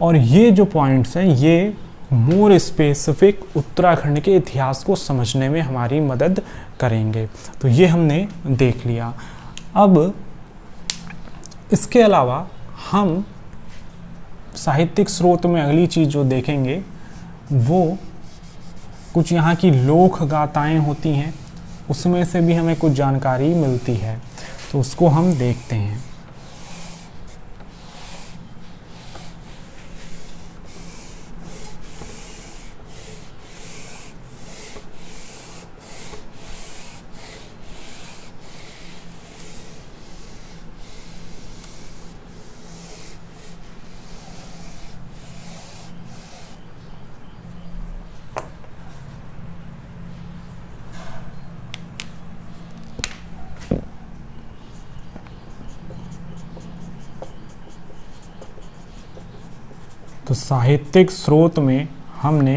और ये जो पॉइंट्स हैं, ये मोर स्पेसिफिक उत्तराखंड के इतिहास को समझने में हमारी मदद करेंगे। तो ये हमने देख लिया। अब इसके अलावा हम साहित्यिक स्रोत में अगली चीज़ जो देखेंगे वो कुछ यहाँ की लोक गाथाएँ होती हैं, उसमें से भी हमें कुछ जानकारी मिलती है, तो उसको हम देखते हैं। तो साहित्यिक स्रोत में हमने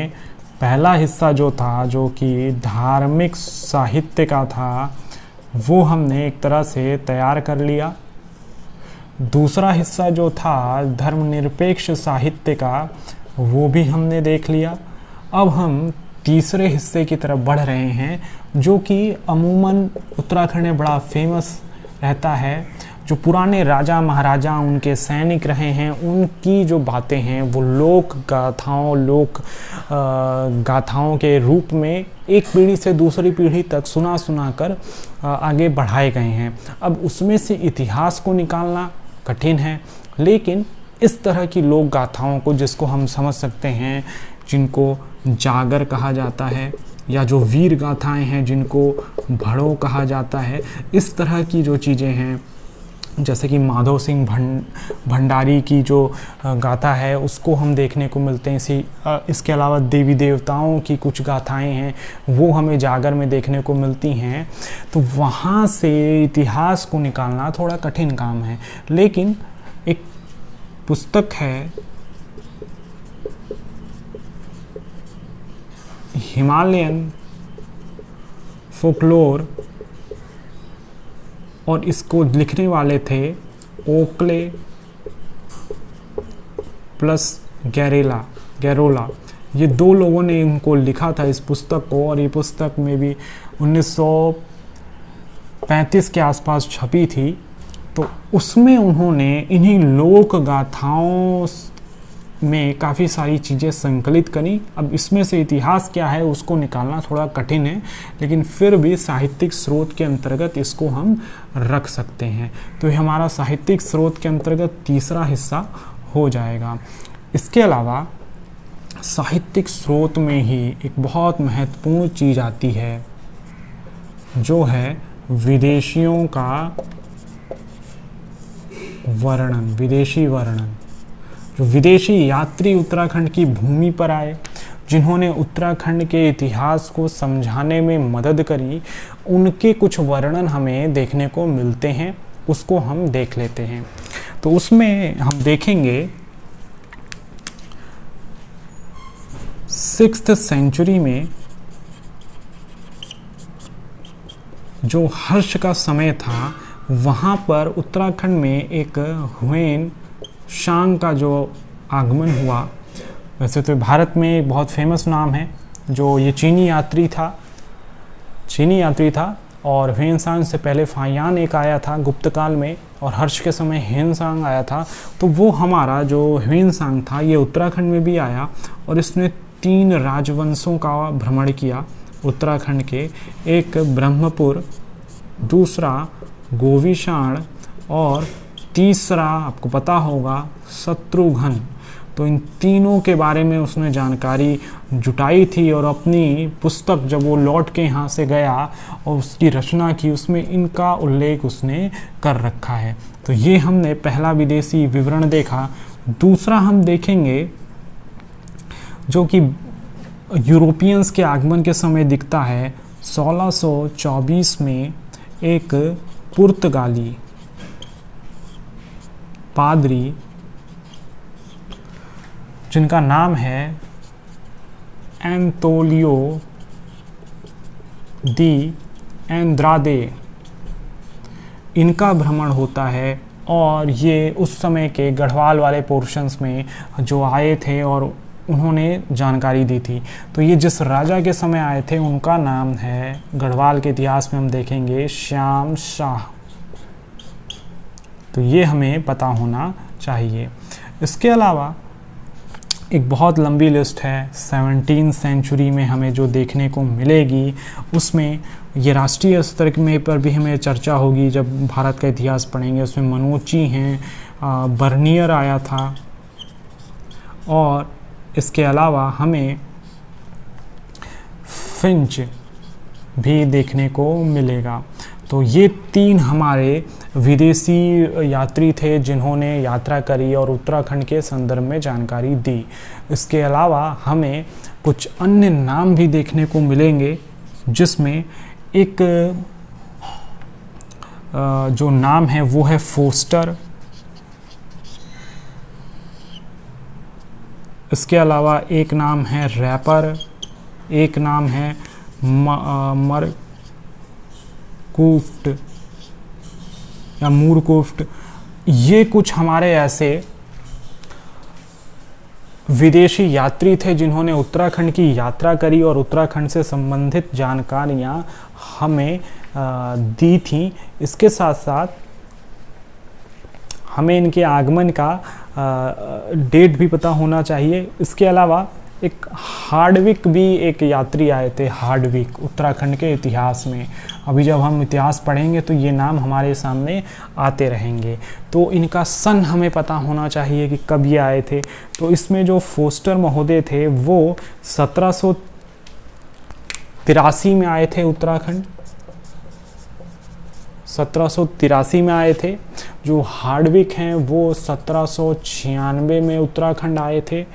पहला हिस्सा जो था, जो कि धार्मिक साहित्य का था, वो हमने एक तरह से तैयार कर लिया। दूसरा हिस्सा जो था धर्मनिरपेक्ष साहित्य का, वो भी हमने देख लिया। अब हम तीसरे हिस्से की तरफ बढ़ रहे हैं, जो कि अमूमन उत्तराखंड में बड़ा फेमस रहता है, जो पुराने राजा महाराजा उनके सैनिक रहे हैं उनकी जो बातें हैं वो लोक गाथाओं के रूप में एक पीढ़ी से दूसरी पीढ़ी तक सुना कर आगे बढ़ाए गए हैं। अब उसमें से इतिहास को निकालना कठिन है, लेकिन इस तरह की लोक गाथाओं को, जिसको हम समझ सकते हैं, जिनको जागर कहा जाता है, या जो वीर गाथाएं हैं जिनको भड़ों कहा जाता है, इस तरह की जो चीज़ें हैं, जैसे कि माधव सिंह भंडारी की जो गाथा है उसको हम देखने को मिलते हैं। इसके अलावा देवी देवताओं की कुछ गाथाएं हैं वो हमें जागर में देखने को मिलती हैं। तो वहाँ से इतिहास को निकालना थोड़ा कठिन काम है, लेकिन एक पुस्तक है हिमालयन फोकलोर, और इसको लिखने वाले थे ओकले प्लस गैरोला। ये दो लोगों ने इनको लिखा था इस पुस्तक को, और ये पुस्तक में भी 1935 के आसपास छपी थी। तो उसमें उन्होंने इन्हीं लोक गाथाओं में काफ़ी सारी चीज़ें संकलित करी। अब इसमें से इतिहास क्या है उसको निकालना थोड़ा कठिन है, लेकिन फिर भी साहित्यिक स्रोत के अंतर्गत इसको हम रख सकते हैं। तो ये हमारा साहित्यिक स्रोत के अंतर्गत तीसरा हिस्सा हो जाएगा। इसके अलावा साहित्यिक स्रोत में ही एक बहुत महत्वपूर्ण चीज़ आती है, जो है विदेशियों का वर्णन, विदेशी वर्णन। जो विदेशी यात्री उत्तराखंड की भूमि पर आए, जिन्होंने उत्तराखंड के इतिहास को समझाने में मदद करी, उनके कुछ वर्णन हमें देखने को मिलते हैं, उसको हम देख लेते हैं। तो उसमें हम देखेंगे 6th सेंचुरी में जो हर्ष का समय था, वहाँ पर उत्तराखंड में एक हुएन शांग का जो आगमन हुआ। वैसे तो भारत में एक बहुत फेमस नाम है, जो ये चीनी यात्री था, और ह्वेनसांग से पहले फायान एक आया था गुप्त काल में, और हर्ष के समय ह्वेनसांग आया था। तो वो हमारा जो ह्वेनसांग था ये उत्तराखंड में भी आया, और इसने 3 राजवंशों का भ्रमण किया उत्तराखंड के। एक ब्रह्मपुर, दूसरा गोविशाण, और तीसरा आपको पता होगा शत्रुघ्न। तो इन तीनों के बारे में उसने जानकारी जुटाई थी, और अपनी पुस्तक जब वो लौट के यहाँ से गया और उसकी रचना की, उसमें इनका उल्लेख उसने कर रखा है। तो ये हमने पहला विदेशी विवरण देखा। दूसरा हम देखेंगे जो कि यूरोपियंस के आगमन के समय दिखता है। 1624 में एक पुर्तगाली पादरी, जिनका नाम है एंतोलियो दी एंद्रादे, इनका भ्रमण होता है, और ये उस समय के गढ़वाल वाले पोर्शंस में जो आए थे और उन्होंने जानकारी दी थी। तो ये जिस राजा के समय आए थे उनका नाम है, गढ़वाल के इतिहास में हम देखेंगे, श्याम शाह। तो ये हमें पता होना चाहिए। इसके अलावा एक बहुत लंबी लिस्ट है 17th सेंचुरी में हमें जो देखने को मिलेगी। उसमें ये राष्ट्रीय स्तर में पर भी हमें चर्चा होगी जब भारत का इतिहास पढ़ेंगे। उसमें मनोची हैं, बर्नियर आया था, और इसके अलावा हमें फिंच भी देखने को मिलेगा। तो ये 3 हमारे विदेशी यात्री थे जिन्होंने यात्रा करी और उत्तराखंड के संदर्भ में जानकारी दी। इसके अलावा हमें कुछ अन्य नाम भी देखने को मिलेंगे, जिसमें एक जो नाम है वो है फोस्टर। इसके अलावा एक नाम है रैपर, एक नाम है मरकुफ्ट या मूरकुफ्ट। ये कुछ हमारे ऐसे विदेशी यात्री थे जिन्होंने उत्तराखंड की यात्रा करी और उत्तराखंड से संबंधित जानकारियाँ हमें दी थी। इसके साथ साथ हमें इनके आगमन का डेट भी पता होना चाहिए। इसके अलावा एक हार्डविक भी एक यात्री आए थे, हार्डविक, उत्तराखंड के इतिहास में। अभी जब हम इतिहास पढ़ेंगे तो ये नाम हमारे सामने आते रहेंगे। तो इनका सन हमें पता होना चाहिए कि कब ये आए थे। तो इसमें जो फोस्टर महोदय थे वो 1783 में आए थे उत्तराखंड, 1783 में आए थे। जो हार्डविक हैं वो 1796 में उत्तराखंड आए थे।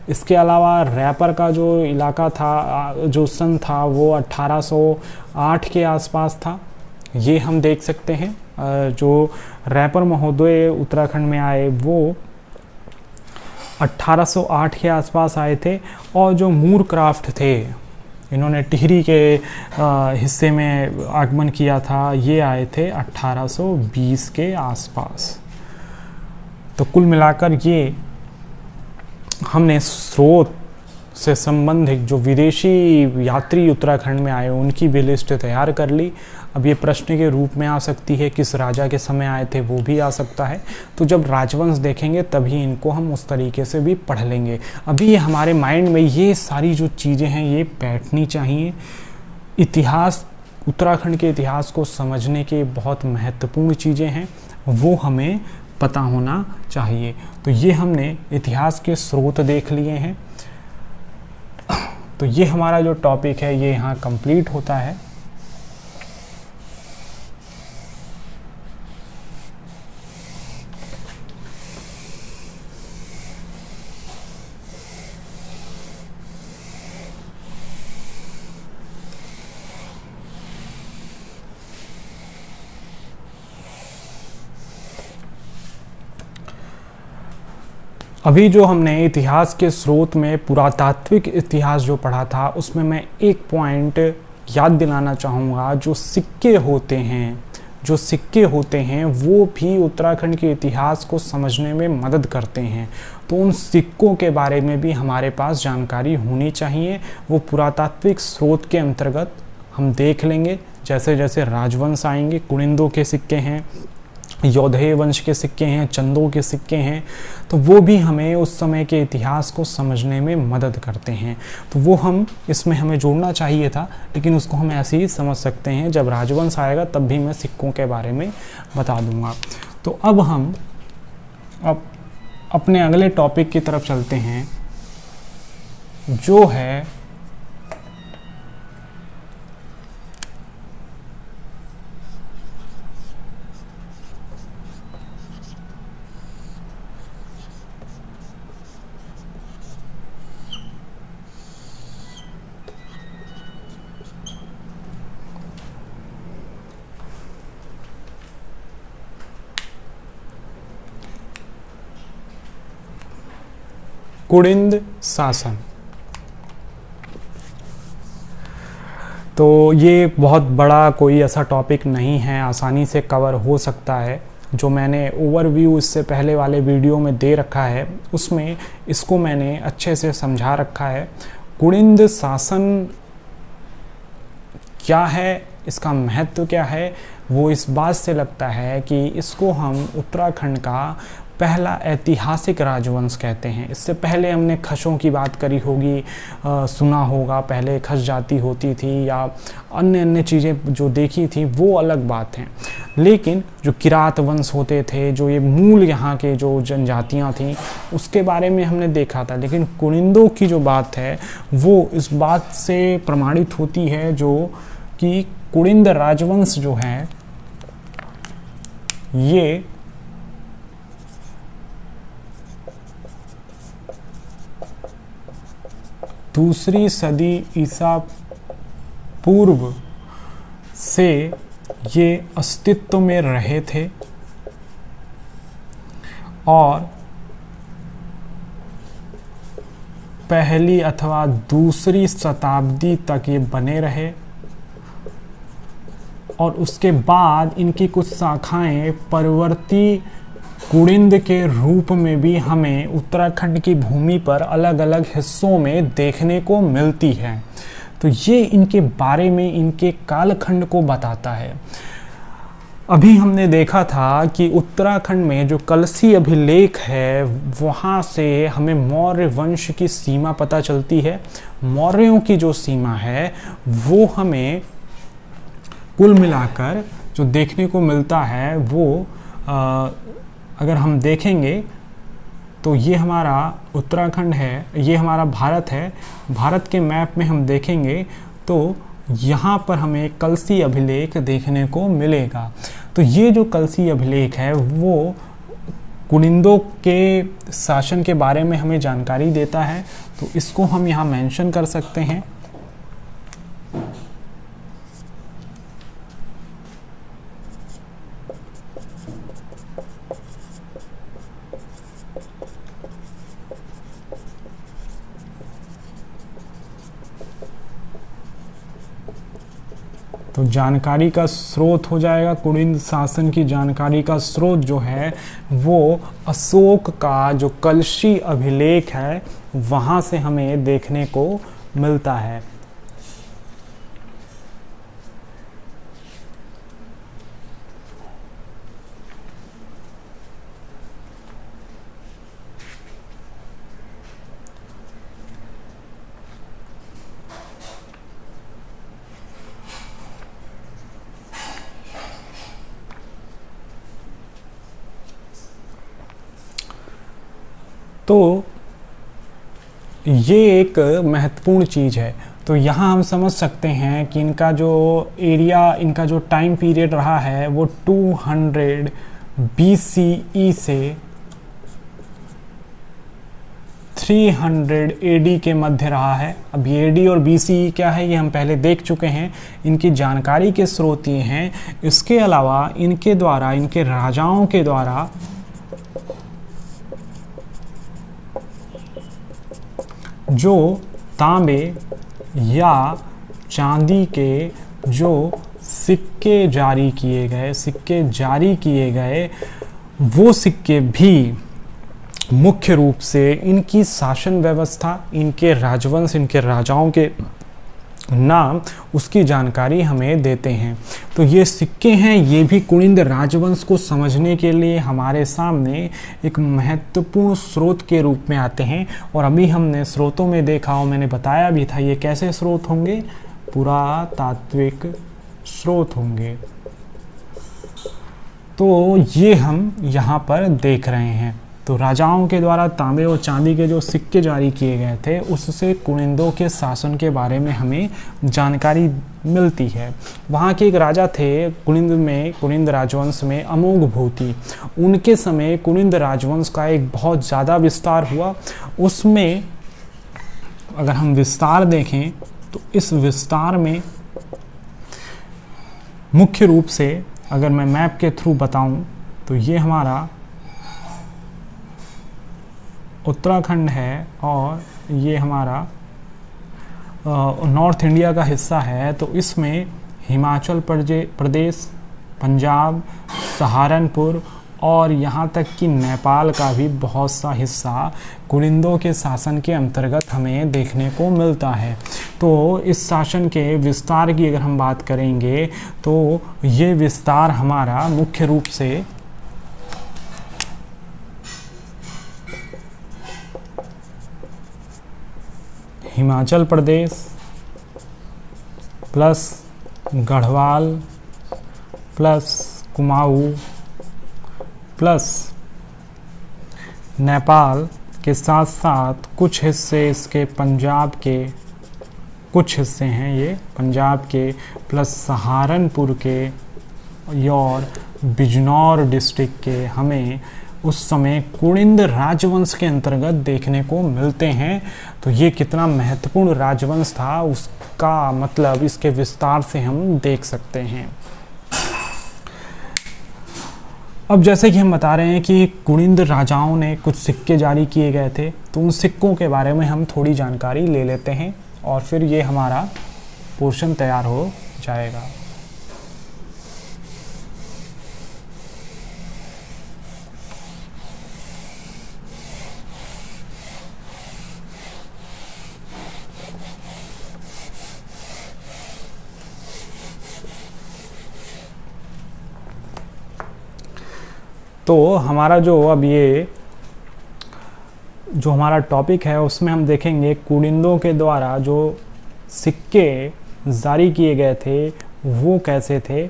इसके अलावा रैपर का जो इलाका था, जो सन था, वो 1808 के आसपास था। ये हम देख सकते हैं। जो रैपर महोदय उत्तराखंड में आए वो 1808 के आसपास आए थे। और जो मूरक्राफ्ट थे, इन्होंने टिहरी के हिस्से में आगमन किया था, ये आए थे 1820 के आसपास। तो कुल मिलाकर ये हमने स्रोत से संबंधित जो विदेशी यात्री उत्तराखंड में आए उनकी भी लिस्ट तैयार कर ली। अब ये प्रश्न के रूप में आ सकती है, किस राजा के समय आए थे वो भी आ सकता है। तो जब राजवंश देखेंगे तभी इनको हम उस तरीके से भी पढ़ लेंगे। अभी ये हमारे माइंड में ये सारी जो चीज़ें हैं ये बैठनी चाहिए। इतिहास, उत्तराखंड के इतिहास को समझने के बहुत महत्वपूर्ण चीज़ें हैं, वो हमें पता होना चाहिए। तो ये हमने इतिहास के स्रोत देख लिए हैं। तो ये हमारा जो टॉपिक है ये यहाँ कंप्लीट होता है। अभी जो हमने इतिहास के स्रोत में पुरातात्विक इतिहास जो पढ़ा था उसमें मैं एक पॉइंट याद दिलाना चाहूँगा। जो सिक्के होते हैं वो भी उत्तराखंड के इतिहास को समझने में मदद करते हैं। तो उन सिक्कों के बारे में भी हमारे पास जानकारी होनी चाहिए। वो पुरातात्विक स्रोत के अंतर्गत हम देख लेंगे। जैसे जैसे राजवंश आएंगे, कुनिंदों के सिक्के हैं, यौधेय वंश के सिक्के हैं, चंदों के सिक्के हैं, तो वो भी हमें उस समय के इतिहास को समझने में मदद करते हैं। तो वो इसमें हमें जोड़ना चाहिए था, लेकिन उसको हम ऐसे ही समझ सकते हैं। जब राजवंश आएगा तब भी मैं सिक्कों के बारे में बता दूंगा। तो अब हम अपने अगले टॉपिक की तरफ चलते हैं, जो है कुनिंद शासन। तो ये बहुत बड़ा कोई ऐसा टॉपिक नहीं है, आसानी से कवर हो सकता है। जो मैंने ओवरव्यू इससे पहले वाले वीडियो में दे रखा है उसमें इसको मैंने अच्छे से समझा रखा है। कुनिंद शासन क्या है, इसका महत्व क्या है, वो इस बात से लगता है कि इसको हम उत्तराखंड का पहला ऐतिहासिक राजवंश कहते हैं। इससे पहले हमने खशों की बात करी होगी, सुना होगा, पहले खश जाति होती थी या अन्य अन्य चीज़ें जो देखी थी वो अलग बात हैं। लेकिन जो किरात वंश होते थे, जो ये मूल यहाँ के जो जनजातियाँ थीं, उसके बारे में हमने देखा था। लेकिन कुनिंदों की जो बात है वो इस बात से प्रमाणित होती है जो कि कुनिंद राजवंश जो है ये दूसरी सदी ईसा पूर्व से ये अस्तित्व में रहे थे और पहली अथवा दूसरी शताब्दी तक ये बने रहे। और उसके बाद इनकी कुछ शाखाएं परवर्ती कुनिंद के रूप में भी हमें उत्तराखंड की भूमि पर अलग अलग हिस्सों में देखने को मिलती है। तो ये इनके बारे में, इनके कालखंड को बताता है। अभी हमने देखा था कि उत्तराखंड में जो कलसी अभिलेख है वहाँ से हमें मौर्य वंश की सीमा पता चलती है। मौर्यों की जो सीमा है वो हमें कुल मिलाकर जो देखने को मिलता है वो अगर हम देखेंगे तो ये हमारा उत्तराखंड है, ये हमारा भारत है। भारत के मैप में हम देखेंगे तो यहाँ पर हमें कलसी अभिलेख देखने को मिलेगा। तो ये जो कलसी अभिलेख है वो कुनिंदों के शासन के बारे में हमें जानकारी देता है, तो इसको हम यहाँ मेंशन कर सकते हैं। तो जानकारी का स्रोत हो जाएगा, कुनिंद शासन की जानकारी का स्रोत जो है वो अशोक का जो कलशी अभिलेख है वहाँ से हमें देखने को मिलता है। तो ये एक महत्वपूर्ण चीज़ है। तो यहाँ हम समझ सकते हैं कि इनका जो एरिया, इनका जो टाइम पीरियड रहा है वो 200 BCE से 300 AD के मध्य रहा है। अब ये AD और BCE क्या है ये हम पहले देख चुके हैं। इनकी जानकारी के स्रोत ये हैं। इसके अलावा इनके द्वारा, इनके राजाओं के द्वारा जो तांबे या चांदी के जो सिक्के जारी किए गए वो सिक्के भी मुख्य रूप से इनकी शासन व्यवस्था, इनके राजवंश, इनके राजाओं के नाम, उसकी जानकारी हमें देते हैं। तो ये सिक्के हैं, ये भी कुनिंद राजवंश को समझने के लिए हमारे सामने एक महत्वपूर्ण स्रोत के रूप में आते हैं। और अभी हमने स्रोतों में देखा और मैंने बताया भी था ये कैसे स्रोत होंगे, पुरातात्विक स्रोत होंगे। तो ये हम यहाँ पर देख रहे हैं। तो राजाओं के द्वारा तांबे और चांदी के जो सिक्के जारी किए गए थे उससे कुनिंदों के शासन के बारे में हमें जानकारी मिलती है। वहाँ के एक राजा थे कुनिंद राजवंश में अमोघ भूति। उनके समय कुनिंद राजवंश का एक बहुत ज़्यादा विस्तार हुआ। उसमें अगर हम विस्तार देखें तो इस विस्तार में मुख्य रूप से अगर मैं मैप के थ्रू बताऊं तो ये हमारा उत्तराखंड है और ये हमारा नॉर्थ इंडिया का हिस्सा है। तो इसमें हिमाचल प्रदेश, पंजाब, सहारनपुर और यहाँ तक कि नेपाल का भी बहुत सा हिस्सा कुनिंदों के शासन के अंतर्गत हमें देखने को मिलता है। तो इस शासन के विस्तार की अगर हम बात करेंगे तो ये विस्तार हमारा मुख्य रूप से Himachal Pradesh plus Garhwal plus Kumaon plus Nepal के साथ साथ कुछ हिस्से इसके पंजाब के, कुछ हिस्से हैं ये पंजाब के, प्लस सहारनपुर के और बिजनौर डिस्ट्रिक्ट के हमें उस समय कुनिंद राजवंश के अंतर्गत देखने को मिलते हैं। तो ये कितना महत्वपूर्ण राजवंश था उसका मतलब इसके विस्तार से हम देख सकते हैं। अब जैसे कि हम बता रहे हैं कि कुनिंद राजाओं ने कुछ सिक्के जारी किए गए थे, तो उन सिक्कों के बारे में हम थोड़ी जानकारी ले लेते हैं और फिर ये हमारा पोर्शन तैयार हो जाएगा। तो हमारा जो अब ये जो हमारा टॉपिक है उसमें हम देखेंगे कुनिंदों के द्वारा जो सिक्के जारी किए गए थे वो कैसे थे।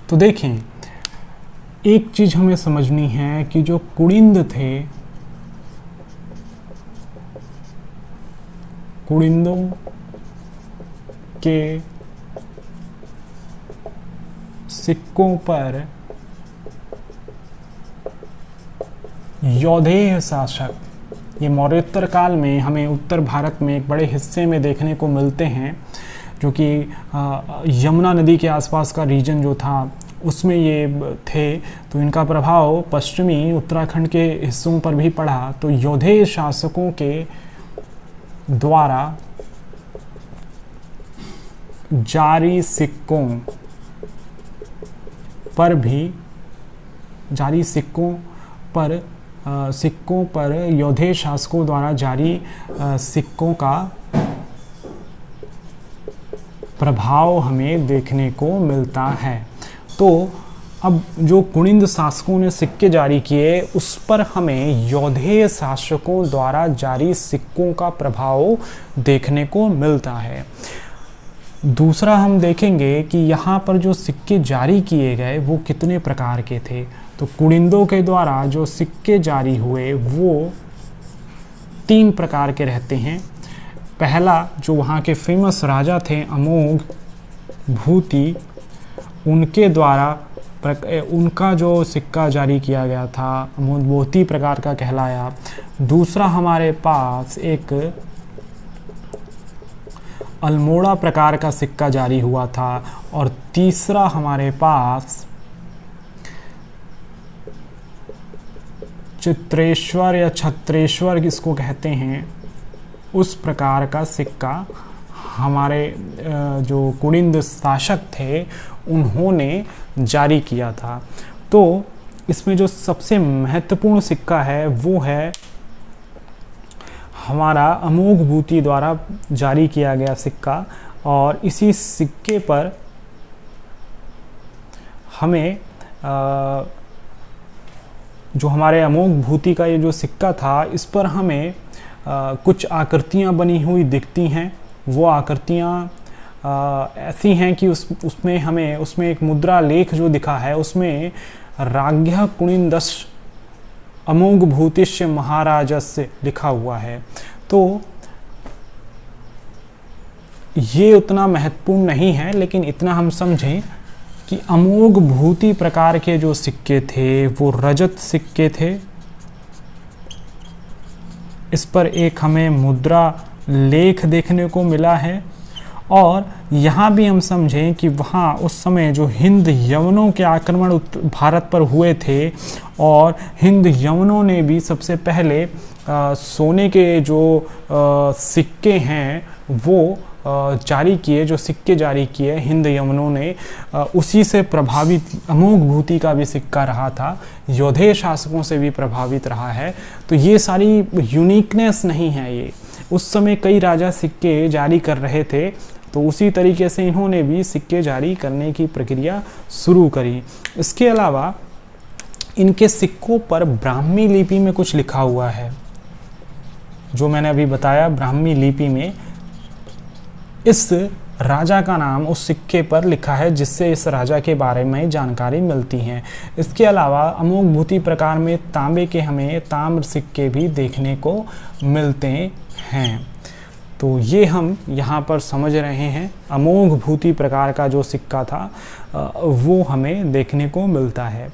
तो देखें, एक चीज हमें समझनी है कि जो कुनिंद थे, कुनिंदों के सिक्कों पर यौधेय शासक, ये मौर्योत्तर काल में हमें उत्तर भारत में एक बड़े हिस्से में देखने को मिलते हैं, जो कि यमुना नदी के आसपास का रीजन जो था उसमें ये थे। तो इनका प्रभाव पश्चिमी उत्तराखंड के हिस्सों पर भी पड़ा। तो यौधेय शासकों के द्वारा जारी सिक्कों पर भी, जारी सिक्कों पर यौधेय शासकों द्वारा जारी सिक्कों का प्रभाव हमें देखने को मिलता है। तो अब जो कुनिंद शासकों ने सिक्के जारी किए उस पर हमें यौधेय शासकों द्वारा जारी सिक्कों का प्रभाव देखने को मिलता है। दूसरा हम देखेंगे कि यहाँ पर जो सिक्के जारी किए गए वो कितने प्रकार के थे। तो कुनिंदों के द्वारा जो सिक्के जारी हुए वो 3 प्रकार के रहते हैं। पहला, जो वहाँ के फेमस राजा थे अमोघ भूति, उनके द्वारा उनका जो सिक्का जारी किया गया था अमोघ भूति प्रकार का कहलाया। दूसरा हमारे पास एक अल्मोड़ा प्रकार का सिक्का जारी हुआ था। और तीसरा हमारे पास चित्रेश्वर या छत्रेश्वर इसको कहते हैं, उस प्रकार का सिक्का हमारे जो कुनिंद शासक थे उन्होंने जारी किया था। तो इसमें जो सबसे महत्वपूर्ण सिक्का है वो है हमारा अमोघ भूति द्वारा जारी किया गया सिक्का। और इसी सिक्के पर हमें जो हमारे अमोघ भूति का ये जो सिक्का था इस पर हमें कुछ आकृतियाँ बनी हुई दिखती हैं। वो आकृतियाँ ऐसी हैं कि उसमें एक मुद्रा लेख जो दिखा है उसमें राज्ञः कुनिन्दस्य अमोघ भूतिस्य महाराजस्य लिखा हुआ है। तो ये उतना महत्वपूर्ण नहीं है, लेकिन इतना हम समझें कि अमोघ भूति प्रकार के जो सिक्के थे वो रजत सिक्के थे। इस पर एक हमें मुद्रा लेख देखने को मिला है। और यहाँ भी हम समझें कि वहाँ उस समय जो हिंद यवनों के आक्रमण भारत पर हुए थे और हिंद यवनों ने भी सबसे पहले सोने के जो सिक्के हैं वो जारी किए, जो सिक्के जारी किए हिंद यवनों ने, उसी से प्रभावित अमोघ भूति का भी सिक्का रहा था, यौधेय शासकों से भी प्रभावित रहा है। तो ये सारी यूनिकनेस नहीं है, ये उस समय कई राजा सिक्के जारी कर रहे थे, तो उसी तरीके से इन्होंने भी सिक्के जारी करने की प्रक्रिया शुरू करी। इसके अलावा इनके सिक्कों पर ब्राह्मी लिपि में कुछ लिखा हुआ है, जो मैंने अभी बताया। ब्राह्मी लिपि में इस राजा का नाम उस सिक्के पर लिखा है, जिससे इस राजा के बारे में जानकारी मिलती है। इसके अलावा अमोघ भूति प्रकार में तांबे के हमें ताम्र सिक्के भी देखने को मिलते हैं। तो ये हम यहाँ पर समझ रहे हैं, अमोघ भूति प्रकार का जो सिक्का था वो हमें देखने को मिलता है।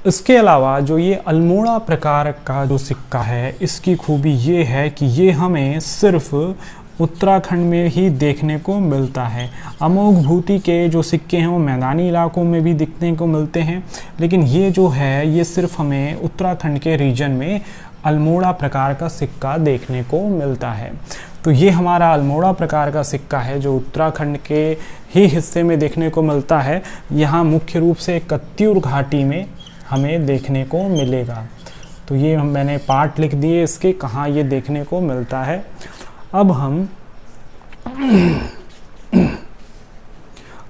इसके अलावा जो ये अल्मोड़ा प्रकार का जो सिक्का है, इसकी खूबी ये है कि ये हमें सिर्फ उत्तराखंड में ही देखने को मिलता है। अमोघ भूति के जो सिक्के हैं वो मैदानी इलाकों में भी दिखने को मिलते हैं, लेकिन ये जो है ये सिर्फ हमें उत्तराखंड के रीजन में अल्मोड़ा प्रकार का सिक्का देखने को मिलता है। तो ये हमारा अल्मोड़ा प्रकार का सिक्का है जो उत्तराखंड के ही हिस्से में देखने को मिलता है। यहाँ मुख्य रूप से कत्यूर घाटी में हमें देखने को मिलेगा। तो ये मैंने पार्ट लिख दिए इसके, कहाँ ये देखने को मिलता है।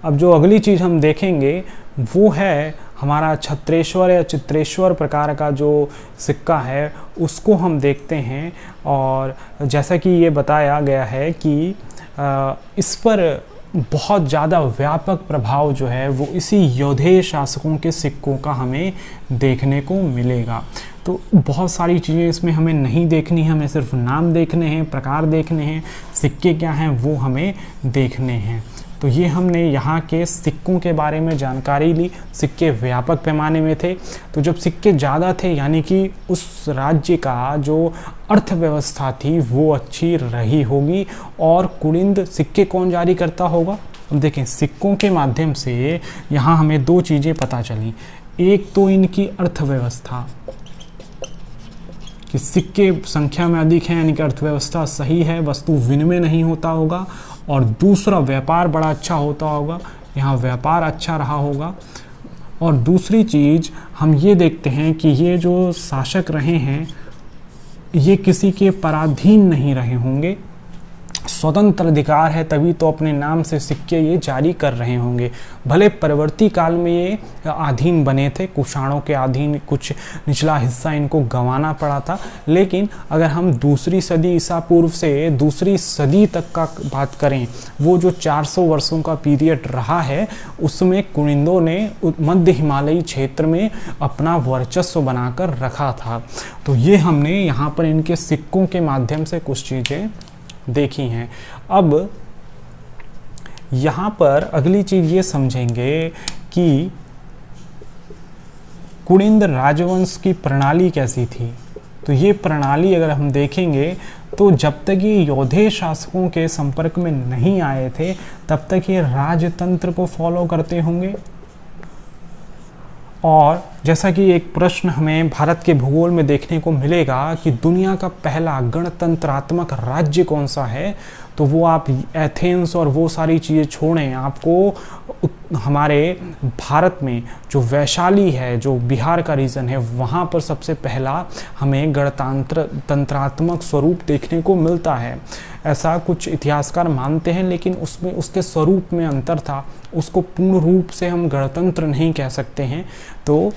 अब जो अगली चीज़ हम देखेंगे वो है हमारा छत्रेश्वर या चित्रेश्वर प्रकार का जो सिक्का है उसको हम देखते हैं। और जैसा कि ये बताया गया है कि इस पर बहुत ज़्यादा व्यापक प्रभाव जो है वो इसी यौधेय शासकों के सिक्कों का हमें देखने को मिलेगा। तो बहुत सारी चीज़ें इसमें हमें नहीं देखनी है, हमें सिर्फ नाम देखने हैं, प्रकार देखने हैं, सिक्के क्या हैं वो हमें देखने हैं। तो ये हमने यहाँ के सिक्कों के बारे में जानकारी ली। सिक्के व्यापक पैमाने में थे, तो जब सिक्के ज़्यादा थे यानी कि उस राज्य का जो अर्थव्यवस्था थी वो अच्छी रही होगी। और कुरिंद सिक्के कौन जारी करता होगा? अब देखें, सिक्कों के माध्यम से यहाँ हमें दो चीज़ें पता चली। एक तो इनकी अर्थव्यवस्था कि सिक्के संख्या में अधिक हैं यानी कि अर्थव्यवस्था सही है, वस्तु विनिमय नहीं होता होगा। और दूसरा, व्यापार बड़ा अच्छा होता होगा, यहाँ व्यापार अच्छा रहा होगा। और दूसरी चीज़ हम ये देखते हैं कि ये जो शासक रहे हैं ये किसी के पराधीन नहीं रहे होंगे, स्वतंत्र अधिकार है, तभी तो अपने नाम से सिक्के ये जारी कर रहे होंगे। भले परवर्ती काल में ये अधीन बने थे, कुषाणों के अधीन, कुछ निचला हिस्सा इनको गंवाना पड़ा था, लेकिन अगर हम दूसरी सदी ईसा पूर्व से दूसरी सदी तक का बात करें, वो जो 400 वर्षों का पीरियड रहा है उसमें कुरिंदों ने मध्य हिमालयी क्षेत्र में अपना वर्चस्व बनाकर रखा था। तो ये हमने यहाँ पर इनके सिक्कों के माध्यम से कुछ चीज़ें देखी हैं। अब यहाँ पर अगली चीज़ ये समझेंगे कि कुरिंद राजवंश की प्रणाली कैसी थी। तो ये प्रणाली अगर हम देखेंगे तो जब तक ये यौधेय शासकों के संपर्क में नहीं आए थे तब तक ये राजतंत्र को फॉलो करते होंगे। और जैसा कि एक प्रश्न हमें भारत के भूगोल में देखने को मिलेगा कि दुनिया का पहला गणतंत्रात्मक राज्य कौन सा है, तो वो आप एथेंस और वो सारी चीज़ें छोड़ें, आपको हमारे भारत में जो वैशाली है, जो बिहार का रीजन है, वहाँ पर सबसे पहला हमें गणतंत्रात्मक स्वरूप देखने को मिलता है। ऐसा कुछ इतिहासकार मानते हैं, लेकिन उसमें उसके स्वरूप में अंतर था, उसको पूर्ण रूप से हम गणतंत्र नहीं कह सकते हैं। तो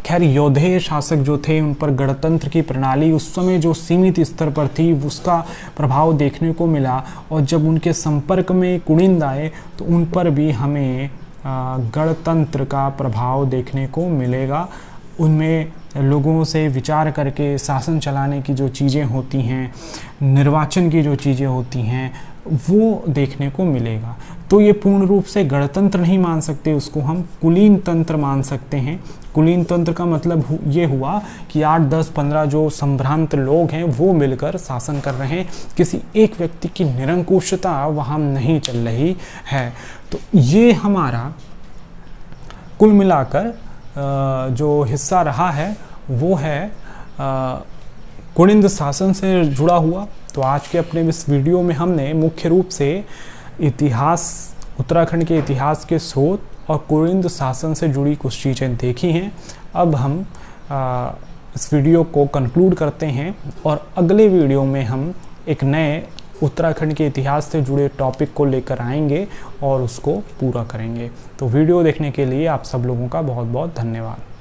खैर, यौधेय शासक जो थे उन पर गणतंत्र की प्रणाली उस समय जो सीमित स्तर पर थी उसका प्रभाव देखने को मिला। और जब उनके संपर्क में कुरिंद आए तो उन पर भी हमें गणतंत्र का प्रभाव देखने को मिलेगा। उनमें लोगों से विचार करके शासन चलाने की जो चीज़ें होती हैं, निर्वाचन की जो चीज़ें होती हैं, वो देखने को मिलेगा। तो ये पूर्ण रूप से गणतंत्र नहीं मान सकते, उसको हम कुलीन तंत्र मान सकते हैं। कुलीन तंत्र का मतलब ये हुआ कि 8, 10, 15 जो संभ्रांत लोग हैं वो मिलकर शासन कर रहे हैं, किसी एक व्यक्ति की निरंकुशता वहाँ नहीं चल रही है। तो ये हमारा कुल मिलाकर जो हिस्सा रहा है वो है कुरिंद शासन से जुड़ा हुआ। तो आज के अपने इस वीडियो में हमने मुख्य रूप से इतिहास, उत्तराखंड के इतिहास के स्रोत और कुरिंद शासन से जुड़ी कुछ चीज़ें देखी हैं। अब हम इस वीडियो को कंक्लूड करते हैं और अगले वीडियो में हम एक नए उत्तराखंड के इतिहास से जुड़े टॉपिक को लेकर आएंगे और उसको पूरा करेंगे। तो वीडियो देखने के लिए आप सब लोगों का बहुत बहुत धन्यवाद।